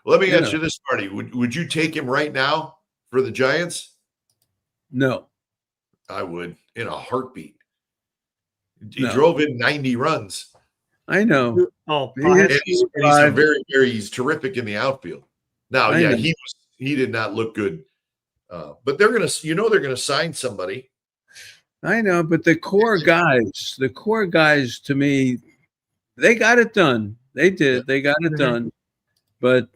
Well, let me ask you this, Marty. Would you take him right now for the Giants? No, I would in a heartbeat. He drove in 90 runs. I know. Oh, he's terrific in the outfield. Now, he did not look good. But they're gonna sign somebody. I know, but the core guys to me, they got it done. They did. They got it done. But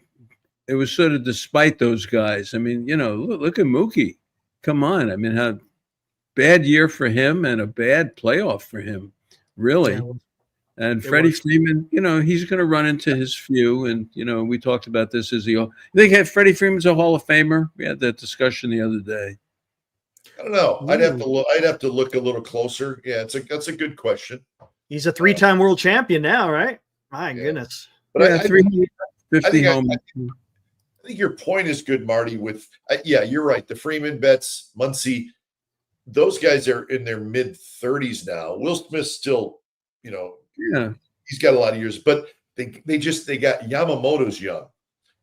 it was sort of despite those guys. I mean, look at Mookie. Come on. I mean, how bad year for him and a bad playoff for him, really. Yeah, and Freddie Freeman, he's going to run into his few. And, we talked about this. You think Freddie Freeman's a Hall of Famer? We had that discussion the other day. I don't know. I'd have to look a little closer. Yeah, that's a good question. He's a 3-time world champion now, right? My goodness. But I 350 home. I think your point is good, Marty. You're right. The Freeman, Betts, Muncy, those guys are in their mid-30s now. Will Smith's still, he's got a lot of years, but they got Yamamoto's young.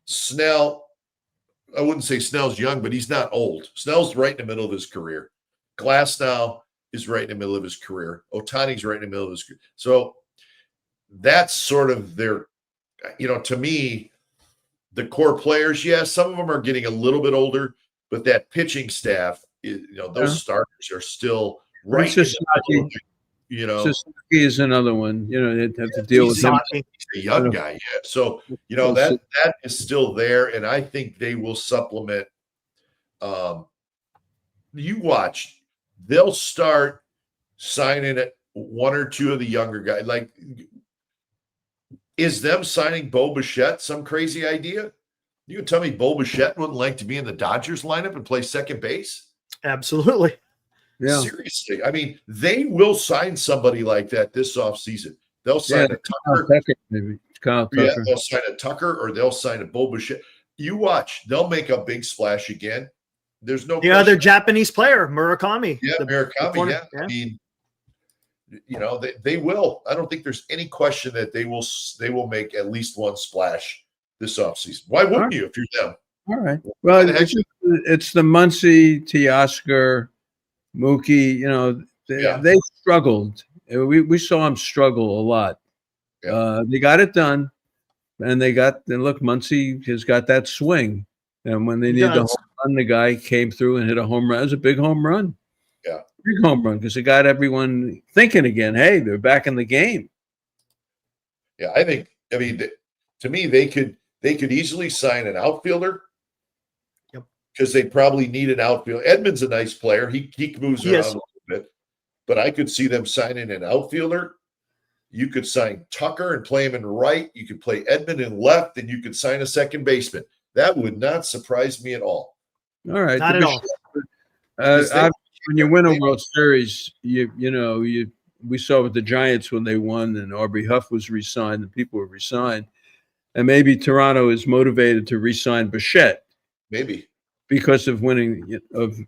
Snell, I wouldn't say Snell's young, but he's not old. Snell's right in the middle of his career. Glasnow is right in the middle of his career. Ohtani's right in the middle of his career. So that's sort of their, to me, the core players. Some of them are getting a little bit older, but that pitching staff is, those starters are still right. Suzuki is another one. They'd have to deal with him. He's a young guy, So that is still there, and I think they will supplement. You watch; they'll start signing one or two of the younger guys. Like, is them signing Bo Bichette some crazy idea? You can tell me Bo Bichette wouldn't like to be in the Dodgers lineup and play second base? Absolutely. Yeah. Seriously. I mean, they will sign somebody like that this offseason. They'll sign a Tucker. Maybe Kyle Tucker. Yeah, they'll sign a Tucker or they'll sign a Bo Bichette. You watch. They'll make a big splash again. There's no other Japanese player, Murakami. Yeah, Murakami. Yeah. I mean, they will. I don't think there's any question that they will make at least one splash this offseason. Why wouldn't you if you're them? All right. Well, it's the Muncy, Teoscar, Mookie. They struggled. We saw them struggle a lot. Yeah. They got it done, and look, Muncy has got that swing. And when they need the home run, the guy came through and hit a home run. It was a big home run. Yeah. Big home run because it got everyone thinking again, hey, they're back in the game. Yeah, to me, they could easily sign an outfielder. Yep. Because they probably need an outfield. Edmonds a nice player. He moves around a little bit. But I could see them signing an outfielder. You could sign Tucker and play him in right. You could play Edmund in left, and you could sign a second basaman. That would not surprise me at all. All right. Not at all. When you win a World Series, we saw with the Giants when they won and Aubrey Huff was re-signed and people were re-signed. And maybe Toronto is motivated to re-sign Bichette. Maybe. Because of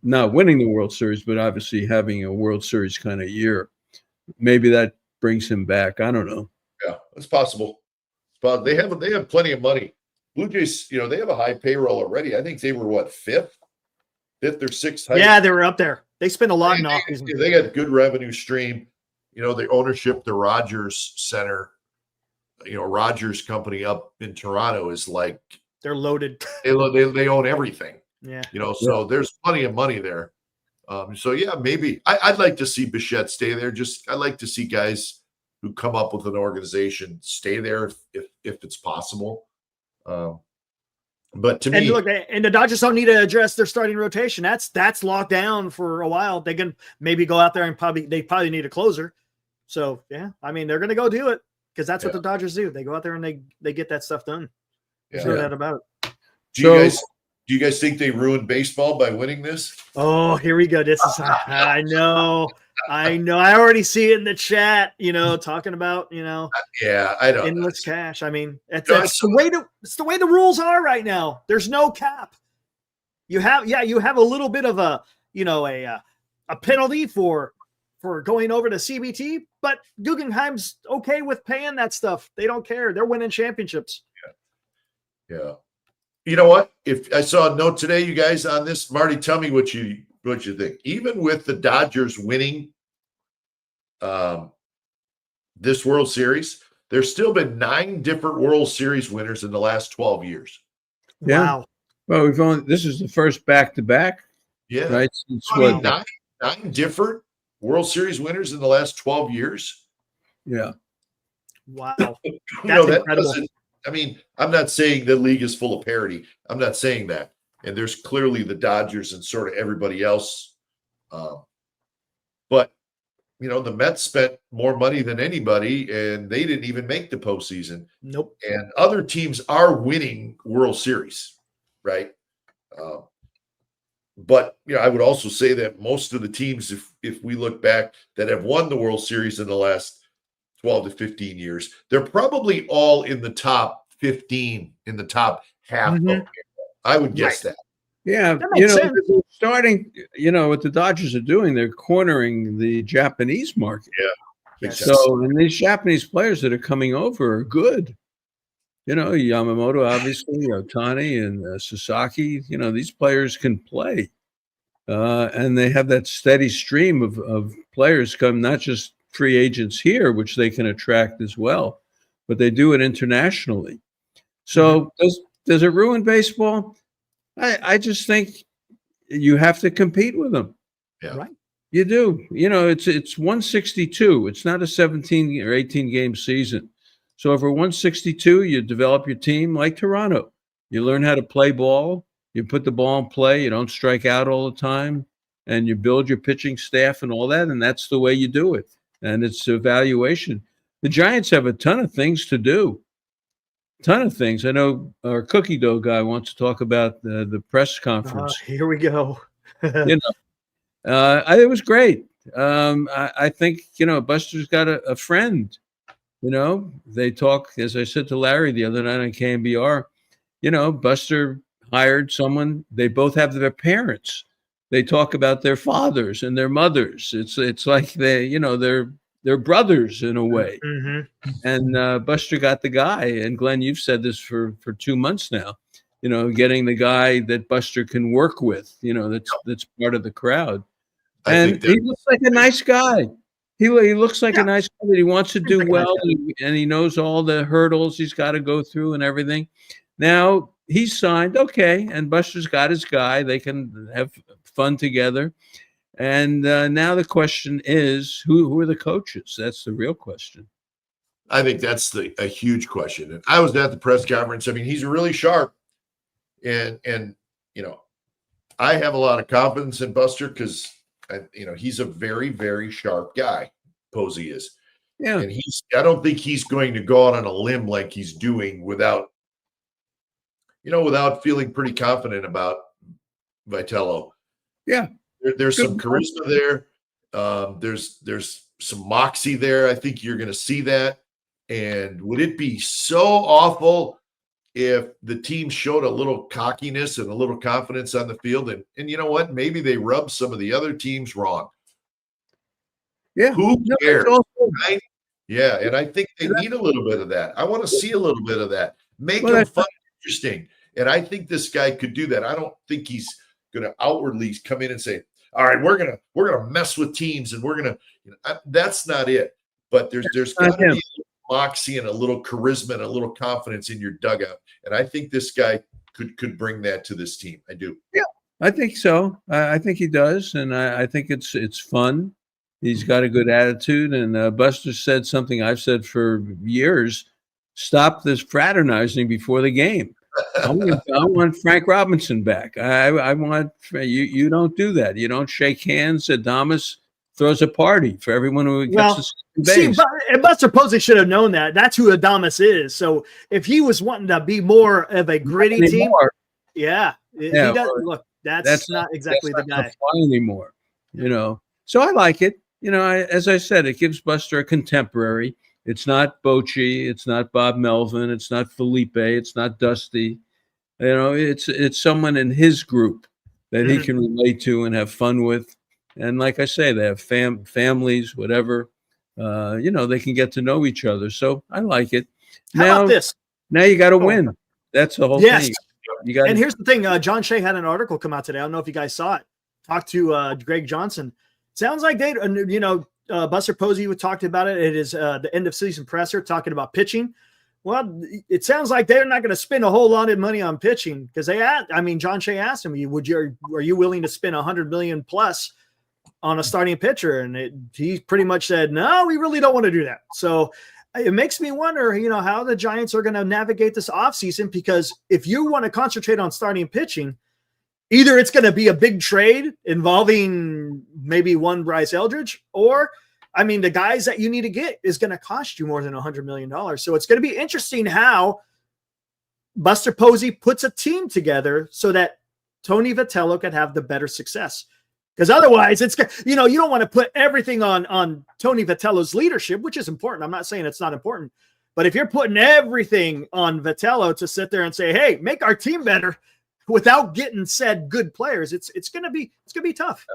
not winning the World Series, but obviously having a World Series kind of year. Maybe that brings him back. I don't know. Yeah, it's possible. They have plenty of money. Blue Jays, they have a high payroll already. I think they were fifth or sixth. Yeah, they were up there. They spent a lot in offseason. They got good revenue stream. The ownership, the Rogers Center, Rogers Company up in Toronto is like they're loaded. They own everything. Yeah. So there's plenty of money there. So yeah, maybe I'd like to see Bichette stay there. I'd like to see guys who come up with an organization stay there if it's possible. But to me, and the Dodgers don't need to address their starting rotation. That's locked down for a while. They can maybe go out there and they probably need a closer. So yeah, they're going to go do it because that's what the Dodgers do. They go out there and they get that stuff done. There's no doubt about it. Do you guys think they ruined baseball by winning this? Oh, here we go. This is I know. I already see it in the chat, talking about, yeah, I don't endless cash. It's the way the rules are right now. There's no cap. You have a little bit of a penalty for going over to CBT, but Guggenheim's okay with paying that stuff. They don't care. They're winning championships. Yeah. You know what? If I saw a note today, you guys, on this, Marty, tell me what you think. Even with the Dodgers winning this World Series, there's still been 9 different World Series winners in the last 12 years. Yeah. Wow. Well, this is the first back-to-back. Yeah. Right. Since nine different World Series winners in the last 12 years. Yeah. Wow. That's incredible. I'm not saying the league is full of parity. I'm not saying that. And there's clearly the Dodgers and sort of everybody else. But, the Mets spent more money than anybody, and they didn't even make the postseason. Nope. And other teams are winning World Series, right? But, I would also say that most of the teams, if we look back, that have won the World Series in the last 12 to 15 years, they're probably all in the top 15, in the top half. Mm-hmm. I would guess that. Yeah, starting, what the Dodgers are doing, they're cornering the Japanese market. Yeah. So, and these Japanese players that are coming over are good. Yamamoto, obviously, Ohtani and Sasaki, these players can play. And they have that steady stream of players come, not just free agents here, which they can attract as well, but they do it internationally. So does it ruin baseball? I just think you have to compete with them. Yeah. Right. You do. It's 162. It's not a 17 or 18 game season. So over 162, you develop your team like Toronto. You learn how to play ball. You put the ball in play. You don't strike out all the time. And you build your pitching staff and all that. And that's the way you do it. And it's evaluation. The Giants have a ton of things to do. Ton of things. I know our cookie dough guy wants to talk about the press conference. Here we go. It was great. I think, Buster's got a friend. They talk, as I said to Larry the other night on KMBR, Buster hired someone. They both have their parents. They talk about their fathers and their mothers. It's like they're brothers in a way. Mm-hmm. And Buster got the guy. And Glenn, you've said this for 2 months now. Getting the guy that Buster can work with. That's part of the crowd. And he looks like a nice guy. He looks like Yeah. a nice guy. He wants to do like a nice well, guy. and he knows all the hurdles he's got to go through and everything. Now he's signed, okay, and Buster's got his guy. They can have fun together. And now the question is, who are the coaches? That's the real question. I think that's a huge question. And I was at the press conference. I mean, he's really sharp, and I have a lot of confidence in Buster because he's a very, very sharp guy. Posey is, Yeah, and I don't think he's going to go out on a limb like he's doing without feeling pretty confident about Vitello. yeah. There's Good some point. charisma there. There's some moxie there. I think you're going to see that. And would it be so awful if the team showed a little cockiness and a little confidence on the field? And you know what? Maybe they rub some of the other teams wrong. Yeah. Who No, cares? it's also- Right? Yeah. And I think they need a little bit of that. I want to see a little bit of that. Make Well, them that's- fun and interesting. And I think this guy could do that. I don't think he's going to outwardly come in and say, all right, we're gonna mess with teams, and we're gonna. That's not it. But there's got to be a little moxie and a little charisma and a little confidence in your dugout, and I think this guy could bring that to this team. I do. Yeah, I think so. I think he does, and I think it's fun. He's got a good attitude, and Buster said something I've said for years: stop this fraternizing before the game. I want Frank Robinson back. I want you. Don't do that. You don't shake hands. Adamas throws a party for everyone who gets to see, base. and Buster Posey should have known that. That's who Adamas is. So if he was wanting to be more of a gritty team, he doesn't look. That's not exactly the guy. Fly anymore. So I like it. As I said, it gives Buster a contemporary. It's not Bochy. It's not Bob Melvin. It's not Felipe. It's not Dusty. It's someone in his group that he can relate to and have fun with. And like I say, they have families, whatever. They can get to know each other. So I like it. How about this? Now you got to win. That's the whole thing. And here's the thing. John Shea had an article come out today. I don't know if you guys saw it. Talked to Greg Johnson. Sounds like they, Buster Posey talked about it. It is the end of season presser talking about pitching. Well, it sounds like they're not going to spend a whole lot of money on pitching because John Shea asked him, are you willing to spend $100 million plus on a starting pitcher? And he pretty much said, no, we really don't want to do that. So it makes me wonder, how the Giants are going to navigate this offseason, because if you want to concentrate on starting pitching, either it's going to be a big trade involving maybe one Bryce Eldridge, or the guys that you need to get is going to cost you more than $100 million. So it's going to be interesting how Buster Posey puts a team together so that Tony Vitello could have the better success. Because otherwise, you don't want to put everything on Tony Vitello's leadership, which is important. I'm not saying it's not important. But if you're putting everything on Vitello to sit there and say, hey, make our team better without getting said good players, it's going to be tough.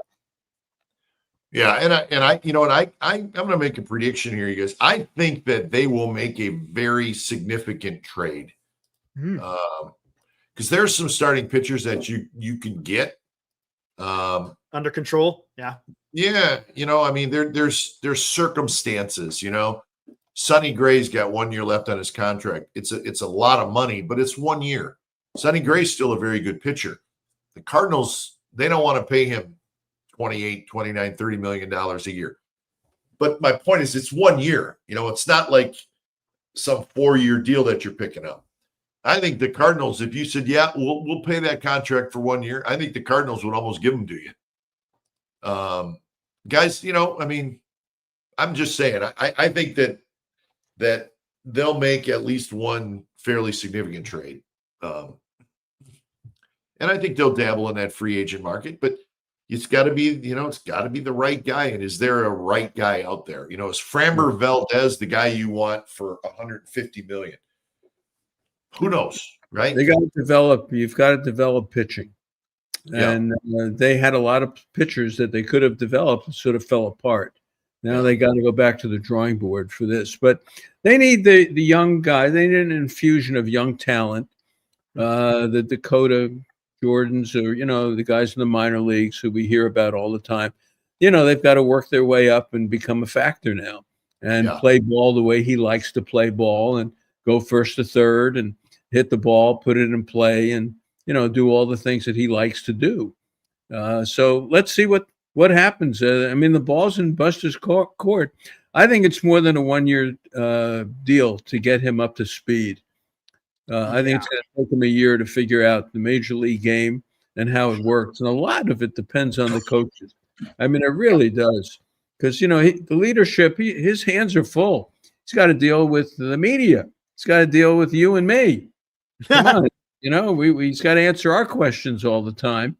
Yeah, I'm going to make a prediction here, you guys. I think that they will make a very significant trade, because there's some starting pitchers that you can get under control. Yeah. There's circumstances. Sonny Gray's got 1 year left on his contract. It's a lot of money, but it's 1 year. Sonny Gray's still a very good pitcher. The Cardinals, they don't want to pay him $28, $29, $30 million a year. But my point is, it's 1 year. It's not like some 4-year deal that you're picking up. I think the Cardinals, if you said, yeah, we'll pay that contract for 1 year, I think the Cardinals would almost give them to you. Guys, I'm just saying, I think that they'll make at least one fairly significant trade. And I think they'll dabble in that free agent market, but it's got to be, the right guy. And is there a right guy out there? Is Framber Valdez the guy you want for $150 million? Who knows, right? You've got to develop pitching. And they had a lot of pitchers that they could have developed and sort of fell apart. Now they got to go back to the drawing board for this. But they need the young guy. They need an infusion of young talent. The Dakota Jordans, or the guys in the minor leagues who we hear about all the time. they've got to work their way up and become a factor now and play ball the way he likes to play ball and go first to third and hit the ball, put it in play, and, do all the things that he likes to do. So let's see what happens. The ball's in Buster's court. I think it's more than a 1-year deal to get him up to speed. I think it's going to take him a year to figure out the major league game and how it works. And a lot of it depends on the coaches. It really does. Because, the leadership, his hands are full. He's got to deal with the media. He's got to deal with you and me. Come on. He's got to answer our questions all the time.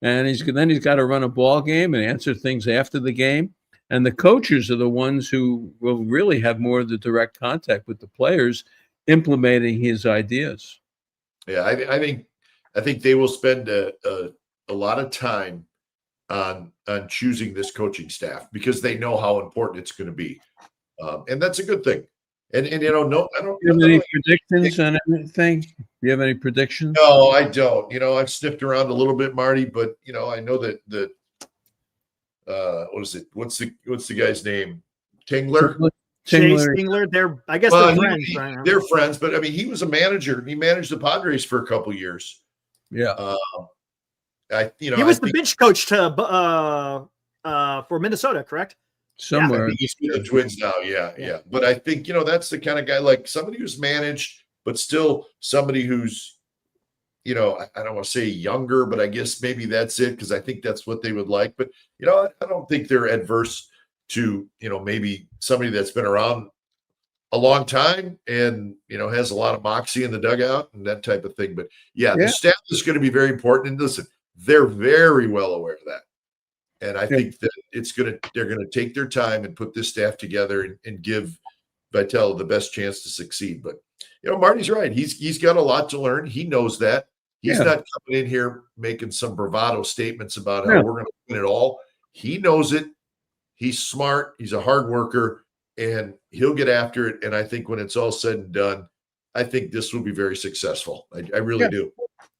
And he's got to run a ball game and answer things after the game. And the coaches are the ones who will really have more of the direct contact with the players implementing his ideas. Yeah, I think they will spend a lot of time on choosing this coaching staff because they know how important it's going to be, and that's a good thing. And no, I don't. Do you have any predictions on anything? Do you have any predictions? No, I don't. I've sniffed around a little bit, Marty, but I know that what is it? What's the guy's name? Tingler. Chase Tingler. They're friends. Right? They're friends, but he was a manager. He managed the Padres for a couple years. Yeah. He was the bench coach for Minnesota, correct? Somewhere. He's with the Twins now. Yeah. But I think that's the kind of guy, like somebody who's managed, but still somebody who's I don't want to say younger, but I guess maybe that's it because I think that's what they would like. But I don't think they're adverse to maybe somebody that's been around a long time and has a lot of moxie in the dugout and that type of thing. But the staff is going to be very important. And listen, they're very well aware of that. And I think that they're going to take their time and put this staff together and give Vitale the best chance to succeed. But Marty's right. He's got a lot to learn. He knows that. He's not coming in here making some bravado statements about how we're going to win it all. He knows it. He's smart. He's a hard worker, and he'll get after it. And I think when it's all said and done, I think this will be very successful. I really do.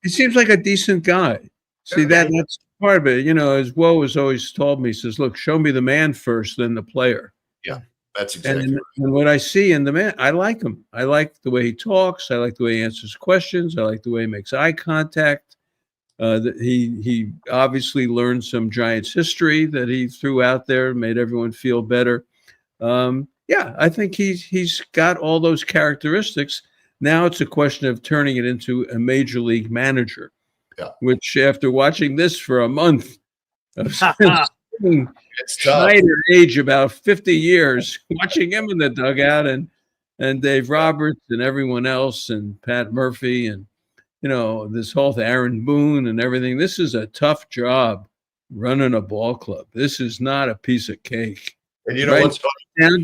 He seems like a decent guy. See, that's part of it. As Woe has always told me, he says, look, show me the man first, then the player. Yeah, that's exactly right. And what I see in the man, I like him. I like the way he talks. I like the way he answers questions. I like the way he makes eye contact. He obviously learned some Giants history that he threw out there, made everyone feel better. I think he's got all those characteristics. Now it's a question of turning it into a major league manager. Yeah. Which, after watching this for a month, Schneider, age about 50 years, watching him in the dugout, and Dave Roberts and everyone else, and Pat Murphy, and this whole Aaron Boone and everything. This is a tough job running a ball club. This is not a piece of cake. And what's funny? Down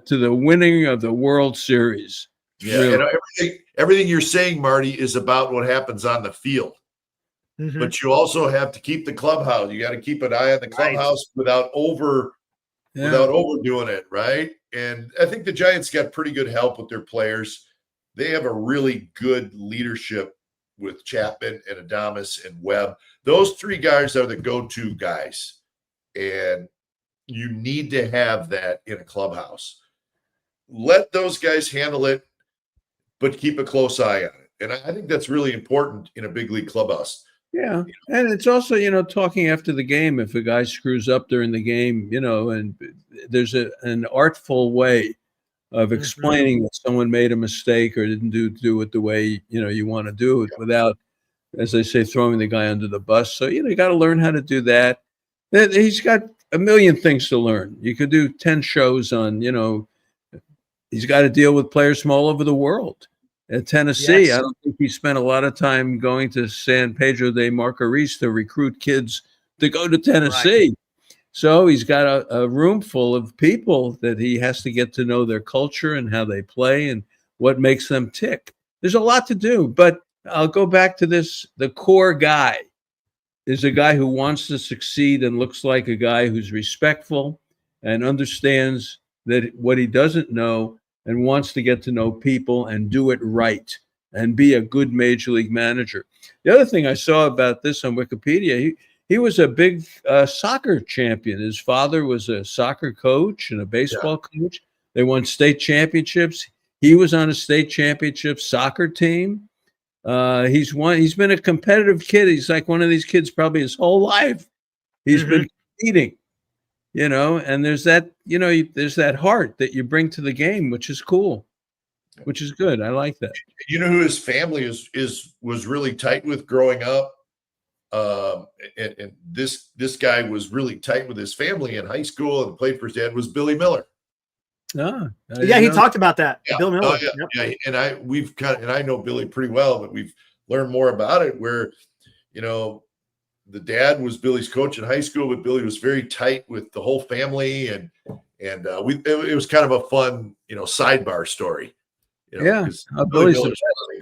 to the winning of the World Series. Yeah, really. Everything you're saying, Marty, is about what happens on the field. Mm-hmm. But you also have to keep the clubhouse. You got to keep an eye on the clubhouse without overdoing it, right? And I think the Giants got pretty good help with their players. They have a really good leadership with Chapman and Adames and Webb. Those three guys are the go-to guys. And you need to have that in a clubhouse. Let those guys handle it, but keep a close eye on it. And I think that's really important in a big league clubhouse. Yeah. And it's also, talking after the game, if a guy screws up during the game, and there's an artful way of explaining that someone made a mistake or didn't do it the way, you want to do it without, as they say, throwing the guy under the bus. So, you got to learn how to do that. He's got a million things to learn. You could do 10 shows on, he's got to deal with players from all over the world. At Tennessee, I don't think he spent a lot of time going to San Pedro de Macorís to recruit kids to go to Tennessee. Right. So he's got a room full of people that he has to get to know their culture and how they play and what makes them tick. There's a lot to do, but I'll go back to this. The core guy is a guy who wants to succeed and looks like a guy who's respectful and understands that what he doesn't know and wants to get to know people and do it right and be a good major league manager. The other thing I saw about this on Wikipedia, he was a big soccer champion. His father was a soccer coach and a baseball coach. They won state championships. He was on a state championship soccer team. He's been a competitive kid. He's like one of these kids probably his whole life. He's been competing, and there's that, there's that heart that you bring to the game, which is cool, which is good. I like that. You know who his family was really tight with growing up? And this guy was really tight with his family in high school and played for his dad, was Billy Miller. He talked about that. Yeah. Bill Miller. Yeah. And I know Billy pretty well, but we've learned more about it where, the dad was Billy's coach in high school, but Billy was very tight with the whole family. And it was kind of a fun, sidebar story. Billy's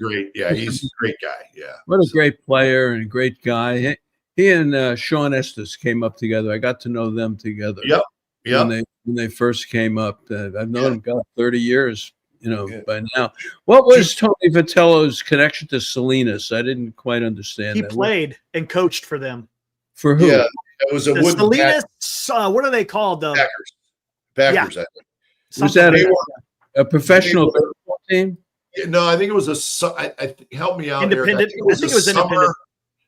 great. Yeah. He's a great guy. Yeah. What a great player and a great guy. He and Sean Estes came up together. I got to know them together. Yep. When they first came up. I've known them 30 years, by now. What was Tony Vitello's connection to Salinas? I didn't quite understand. He played and coached for them. For who? Yeah, it was a wooden Salinas. What are they called? Packers. I think. Was that a professional baseball team? No, I think it was help me out. Independent. I think it was independent.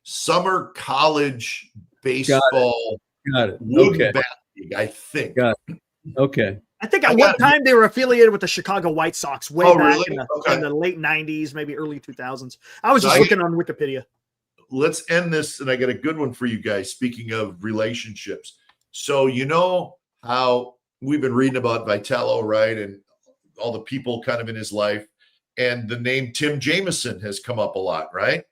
Summer college baseball. Got it. Okay. League, I think. Got it. Okay. I think at one time they were affiliated with the Chicago White Sox way back really? in the late 90s, maybe early 2000s. I was just looking on Wikipedia. Let's end this, and I got a good one for you guys. Speaking of relationships. So you know how we've been reading about Vitello, right? And all the people kind of in his life. And the name Tim Jameson has come up a lot, right?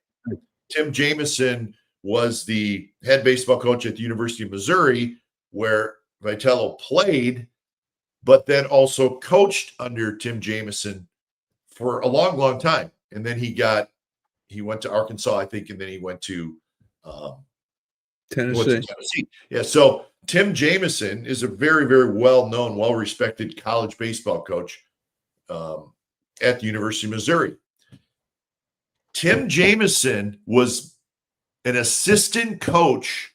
Tim Jameson was the head baseball coach at the University of Missouri, where Vitello played, but then also coached under Tim Jameson for a long, long time. And then he went to Arkansas, I think, and then he went to Tennessee. Yeah. So Tim Jameson is a very, very well-known, well-respected college baseball coach at the University of Missouri. Tim Jameson was an assistant coach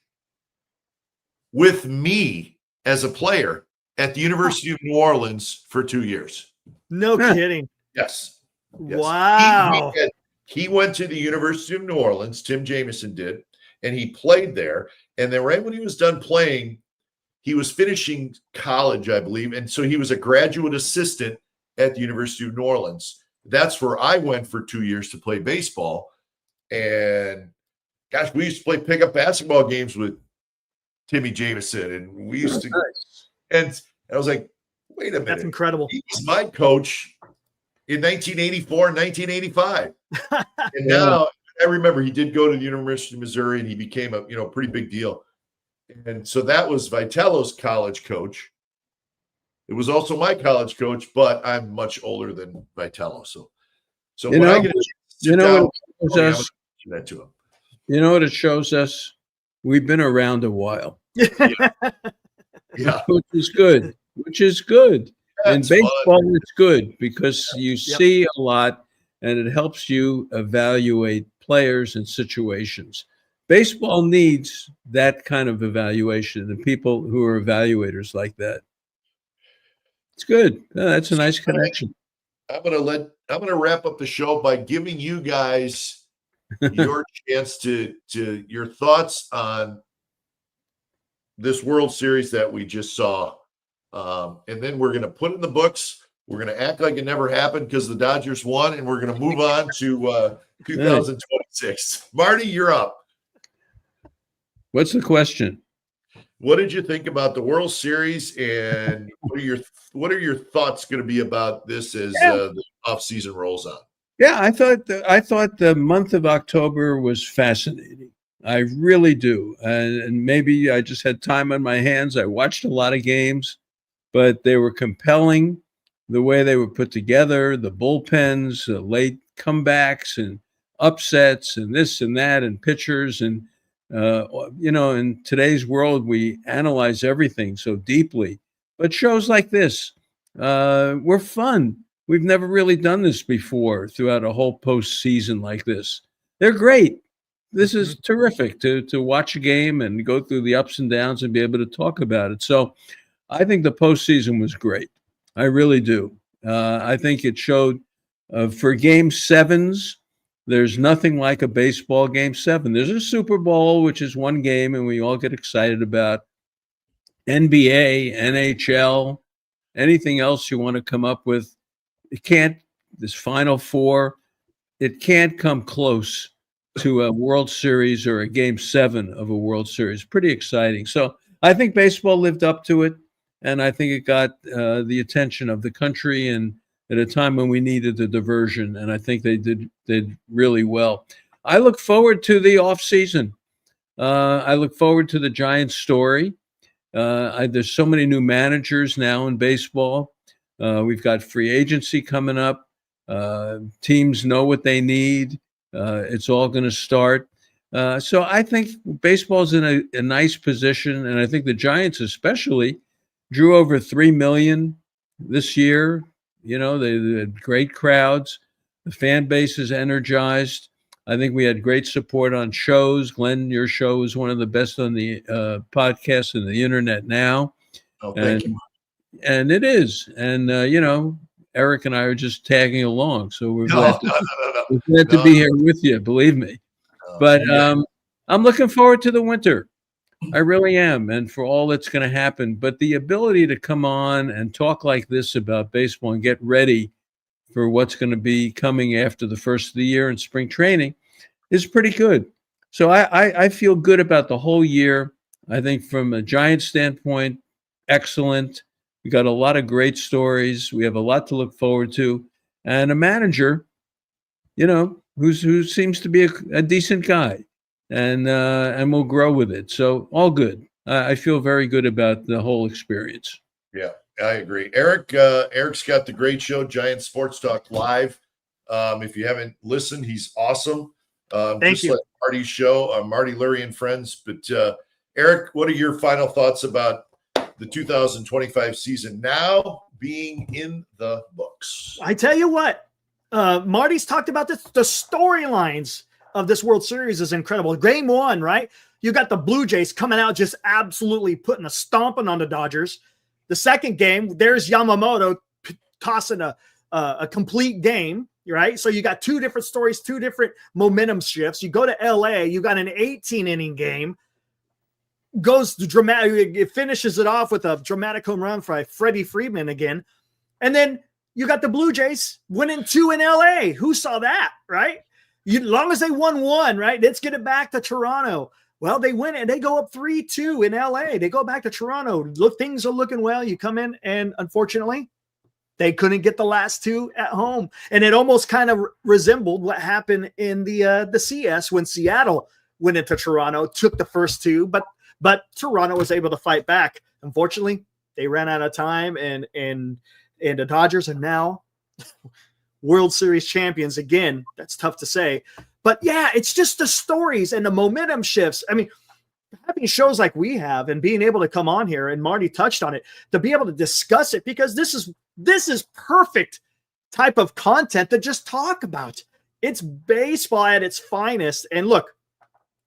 with me as a player at the University of New Orleans for 2 years. No kidding. Yes. Wow. He went to the University of New Orleans, Tim Jameson did, and he played there. And then right when he was done playing, he was finishing college, I believe. And so he was a graduate assistant at the University of New Orleans. That's where I went for 2 years to play baseball. And gosh, we used to play pickup basketball games with Timmy Jameson. And we used to, and I was like, wait a minute. That's incredible. He was my coach in 1984 and 1985. And now I remember he did go to the University of Missouri and he became a pretty big deal. And so that was Vitello's college coach. It was also my college coach, but I'm much older than Vitello. So when I get a chance that to him. You know what it shows us? We've been around a while. Yeah. Which is good. In baseball, fun. it's good because you see a lot and it helps you evaluate players and situations. Baseball needs that kind of evaluation and people who are evaluators like that. It's good. That's a nice connection. I'm gonna wrap up the show by giving you guys your chance to your thoughts on this World Series that we just saw. And then we're going to put it in the books. We're going to act like it never happened because the Dodgers won, and we're going to move on to 2026. Marty, you're up. What's the question? What did you think about the World Series, and what are your thoughts going to be about this as the offseason rolls on? Yeah, I thought the month of October was fascinating. I really do. And maybe I just had time on my hands. I watched a lot of games, but they were compelling the way they were put together, the bullpens, late comebacks and upsets and this and that and pitchers. And, in today's world, we analyze everything so deeply. But shows like this were fun. We've never really done this before throughout a whole postseason like this. They're great. this is terrific to watch a game and go through the ups and downs and be able to talk about it. So I think the postseason was great. I really do. I think it showed for game sevens, there's nothing like a baseball game seven. There's a Super Bowl, which is one game, and we all get excited about. NBA, NHL, anything else you want to come up with, it can't, this Final Four, it can't come close to a World Series or a game seven of a World Series. Pretty exciting. So I think baseball lived up to it, and I think it got the attention of the country, and at a time when we needed the diversion, and I think they did really well. I look forward to the offseason. I look forward to the Giants story. There's so many new managers now in baseball. We've got free agency coming up. Teams know what they need. It's all going to start. So I think baseball's in a nice position, and I think the Giants especially drew over 3 million this year. You know, they had great crowds. The fan base is energized. I think we had great support on shows. Glen, your show is one of the best on the podcast and the internet now. Oh, thank you. And it is. And, you know, Eric and I are just tagging along. So we're glad to be here with you, believe me. But I'm looking forward to the winter. I really am. And for all that's going to happen. But the ability to come on and talk like this about baseball and get ready for what's going to be coming after the first of the year in spring training is pretty good. So I feel good about the whole year. I think from a Giants standpoint, excellent. We got a lot of great stories. We have a lot to look forward to. And a manager, you know, who seems to be a decent guy. And we'll grow with it. So all good. I feel very good about the whole experience. Yeah, I agree. Eric's got the great show, Giant Sports Talk Live. If you haven't listened, he's awesome. Thank you. Like Marty's show, Marty, Lurie, and friends. But Eric, what are your final thoughts about the 2025 season now being in the books? I tell you what, Marty's talked about this. The storylines of this World Series is incredible. Game one, right? You got the Blue Jays coming out just absolutely putting a stomping on the Dodgers. The second game, there's Yamamoto tossing a complete game, right? So you got two different stories, two different momentum shifts. You go to LA, you got an 18-inning game. Goes to dramatic, it finishes it off with a dramatic home run by Freddie Freeman again. And then you got the Blue Jays winning 2 in LA. Who saw that, right? As long as they won 1, right? Let's get it back to Toronto. Well, they win and they go up 3-2 in LA. They go back to Toronto. Look, things are looking well. You come in, and unfortunately, they couldn't get the last 2 at home. And it almost kind of resembled what happened in the CS when Seattle went into Toronto, took the first 2, but Toronto was able to fight back. Unfortunately, they ran out of time, and the Dodgers are now World Series champions again. That's tough to say. But yeah, it's just the stories and the momentum shifts. I mean, having shows like we have and being able to come on here, and Marty touched on it, to be able to discuss it, because this is perfect type of content to just talk about. It's baseball at its finest. And look,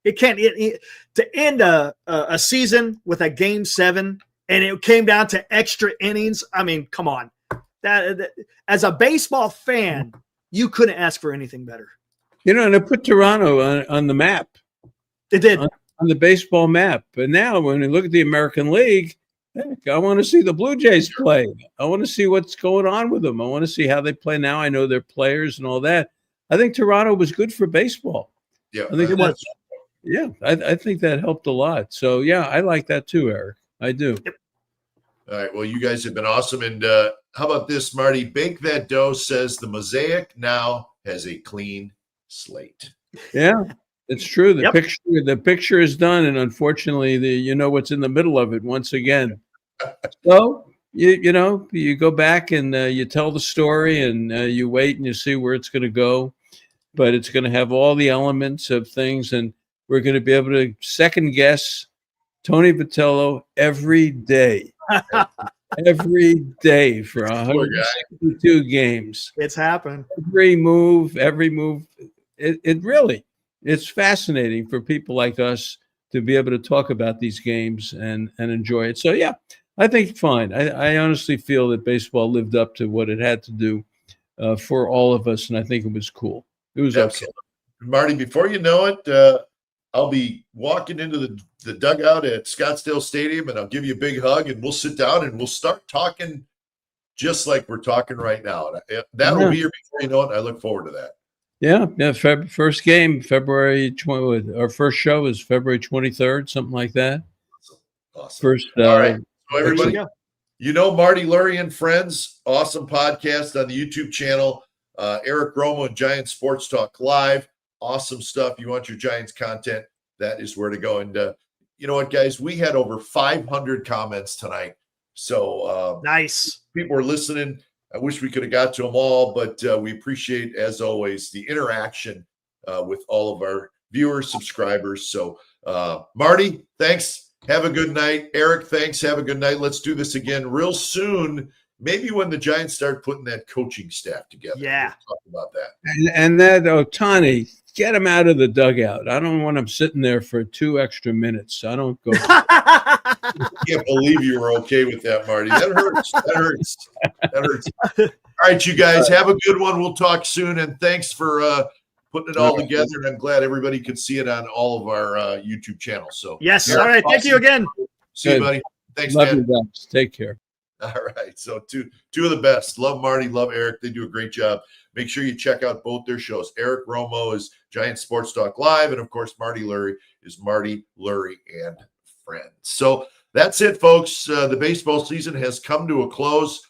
it can't to end a season with a game 7, and it came down to extra innings. I mean, come on. That as a baseball fan, you couldn't ask for anything better. You know, and it put Toronto on the map. It did. On the baseball map. But now when you look at the American League, heck, I want to see the Blue Jays play. I want to see what's going on with them. I want to see how they play now. I know they're players and all that. I think Toronto was good for baseball. Yeah, I think it was. Yeah, I think that helped a lot. So, yeah, I like that too, Eric. I do. Yep. All right. Well, you guys have been awesome. And how about this, Marty? Bake That Dough says the Mosaic now has a clean slate. Yeah, it's true. The picture is done, and unfortunately, you know what's in the middle of it once again. So you go back and you tell the story, and you wait and you see where it's going to go, but it's going to have all the elements of things, and we're going to be able to second guess Tony Vitello every day. Every day for 162 games. It's happened. Every move. It really, it's fascinating for people like us to be able to talk about these games and enjoy it. So, yeah, I think fine. I honestly feel that baseball lived up to what it had to do for all of us, and I think it was cool. It was okay. Marty, before you know it, I'll be walking into the dugout at Scottsdale Stadium, and I'll give you a big hug, and we'll sit down and we'll start talking just like we're talking right now. That'll be here before you know it. I look forward to that. Yeah. First game, February 20th. Our first show is February 23rd, something like that. Awesome. First. All right. So everybody, Marty, Lurie, and Friends, awesome podcast on the YouTube channel. Eric Romo and Giants Sports Talk Live. Awesome stuff. You want your Giants content, that is where to go. And you know what, guys? We had over 500 comments tonight. So nice. People are listening. I wish we could have got to them all, but we appreciate, as always, the interaction with all of our viewers, subscribers. So, Marty, thanks. Have a good night. Eric, thanks. Have a good night. Let's do this again real soon. Maybe when the Giants start putting that coaching staff together. Yeah. We'll talk about that. And that Ohtani, get him out of the dugout. I don't want him sitting there for 2 extra minutes. I don't go. I can't believe you were okay with that, Marty. That hurts. That hurts. All right, you guys, have a good one. We'll talk soon. And thanks for putting it all together. And I'm glad everybody could see it on all of our YouTube channels. So yes. All right. Thank you again. See you, buddy. Thanks, Love man. You guys. Take care. All right. So two of the best. Love Marty, love Eric. They do a great job. Make sure you check out both their shows. Eric Romo is Giants Sports Talk Live. And, of course, Marty Lurie is Marty Lurie and Friends. So that's it, folks. The baseball season has come to a close.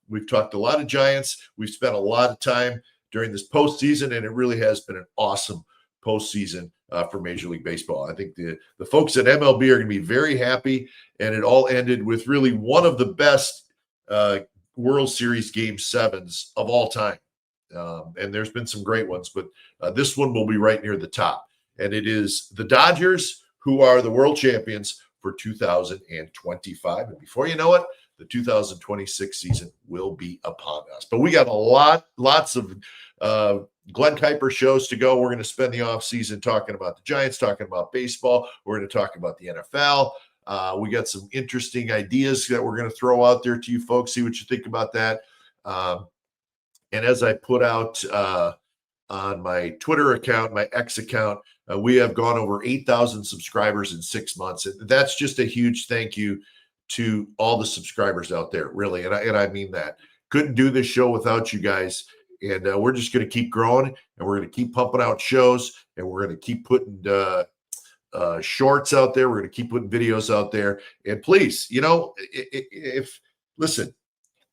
We've talked a lot of Giants. We've spent a lot of time during this postseason, and it really has been an awesome postseason for Major League Baseball. I think the folks at MLB are going to be very happy, and it all ended with really one of the best World Series Game 7s of all time. And there's been some great ones, but this one will be right near the top. And it is the Dodgers, who are the world champions for 2025. And before you know it, the 2026 season will be upon us. But we got lots of Glen Kuiper shows to go. We're going to spend the offseason talking about the Giants, talking about baseball. We're going to talk about the NFL. We got some interesting ideas that we're going to throw out there to you folks. See what you think about that. And as I put out on my Twitter account, my X account, we have gone over 8,000 subscribers in 6 months. And that's just a huge thank you to all the subscribers out there, really. And I mean that. Couldn't do this show without you guys. And we're just going to keep growing, and we're going to keep pumping out shows, and we're going to keep putting shorts out there. We're going to keep putting videos out there. And please, listen,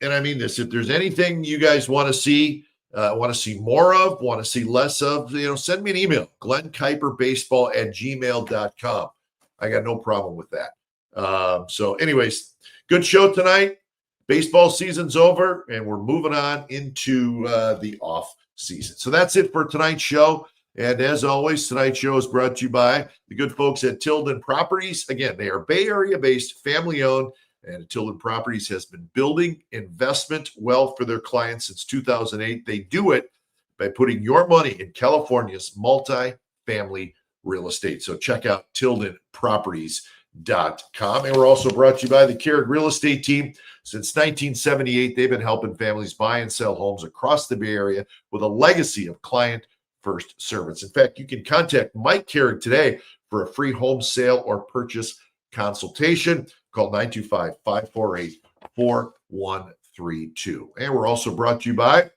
and I mean this, if there's anything you guys want to see more of, want to see less of, send me an email, glenkuiperbaseball@gmail.com. I got no problem with that. So anyways, good show tonight. Baseball season's over, and we're moving on into the off season. So that's it for tonight's show. And as always, tonight's show is brought to you by the good folks at Tilden Properties. Again, they are Bay Area-based, family-owned, and Tilden Properties has been building investment wealth for their clients since 2008. They do it by putting your money in California's multi-family real estate. So check out tildenproperties.com. And we're also brought to you by the Carrick Real Estate Team. Since 1978, they've been helping families buy and sell homes across the Bay Area with a legacy of client-first service. In fact, you can contact Mike Carrick today for a free home sale or purchase consultation. Call 925-548-4132. And we're also brought to you by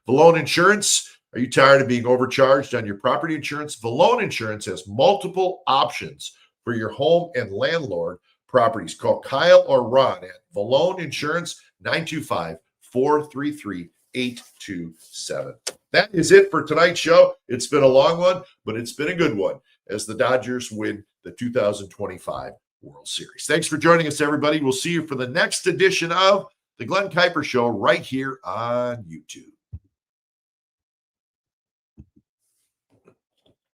Valone Insurance. Are you tired of being overcharged on your property insurance? Valone Insurance has multiple options for your home and landlord properties. Call Kyle or Ron at Valone Insurance, 925-433-8227. That is it for tonight's show. It's been a long one, but it's been a good one as the Dodgers win the 2025 World Series. Thanks for joining us, everybody. We'll see you for the next edition of the Glen Kuiper Show right here on YouTube.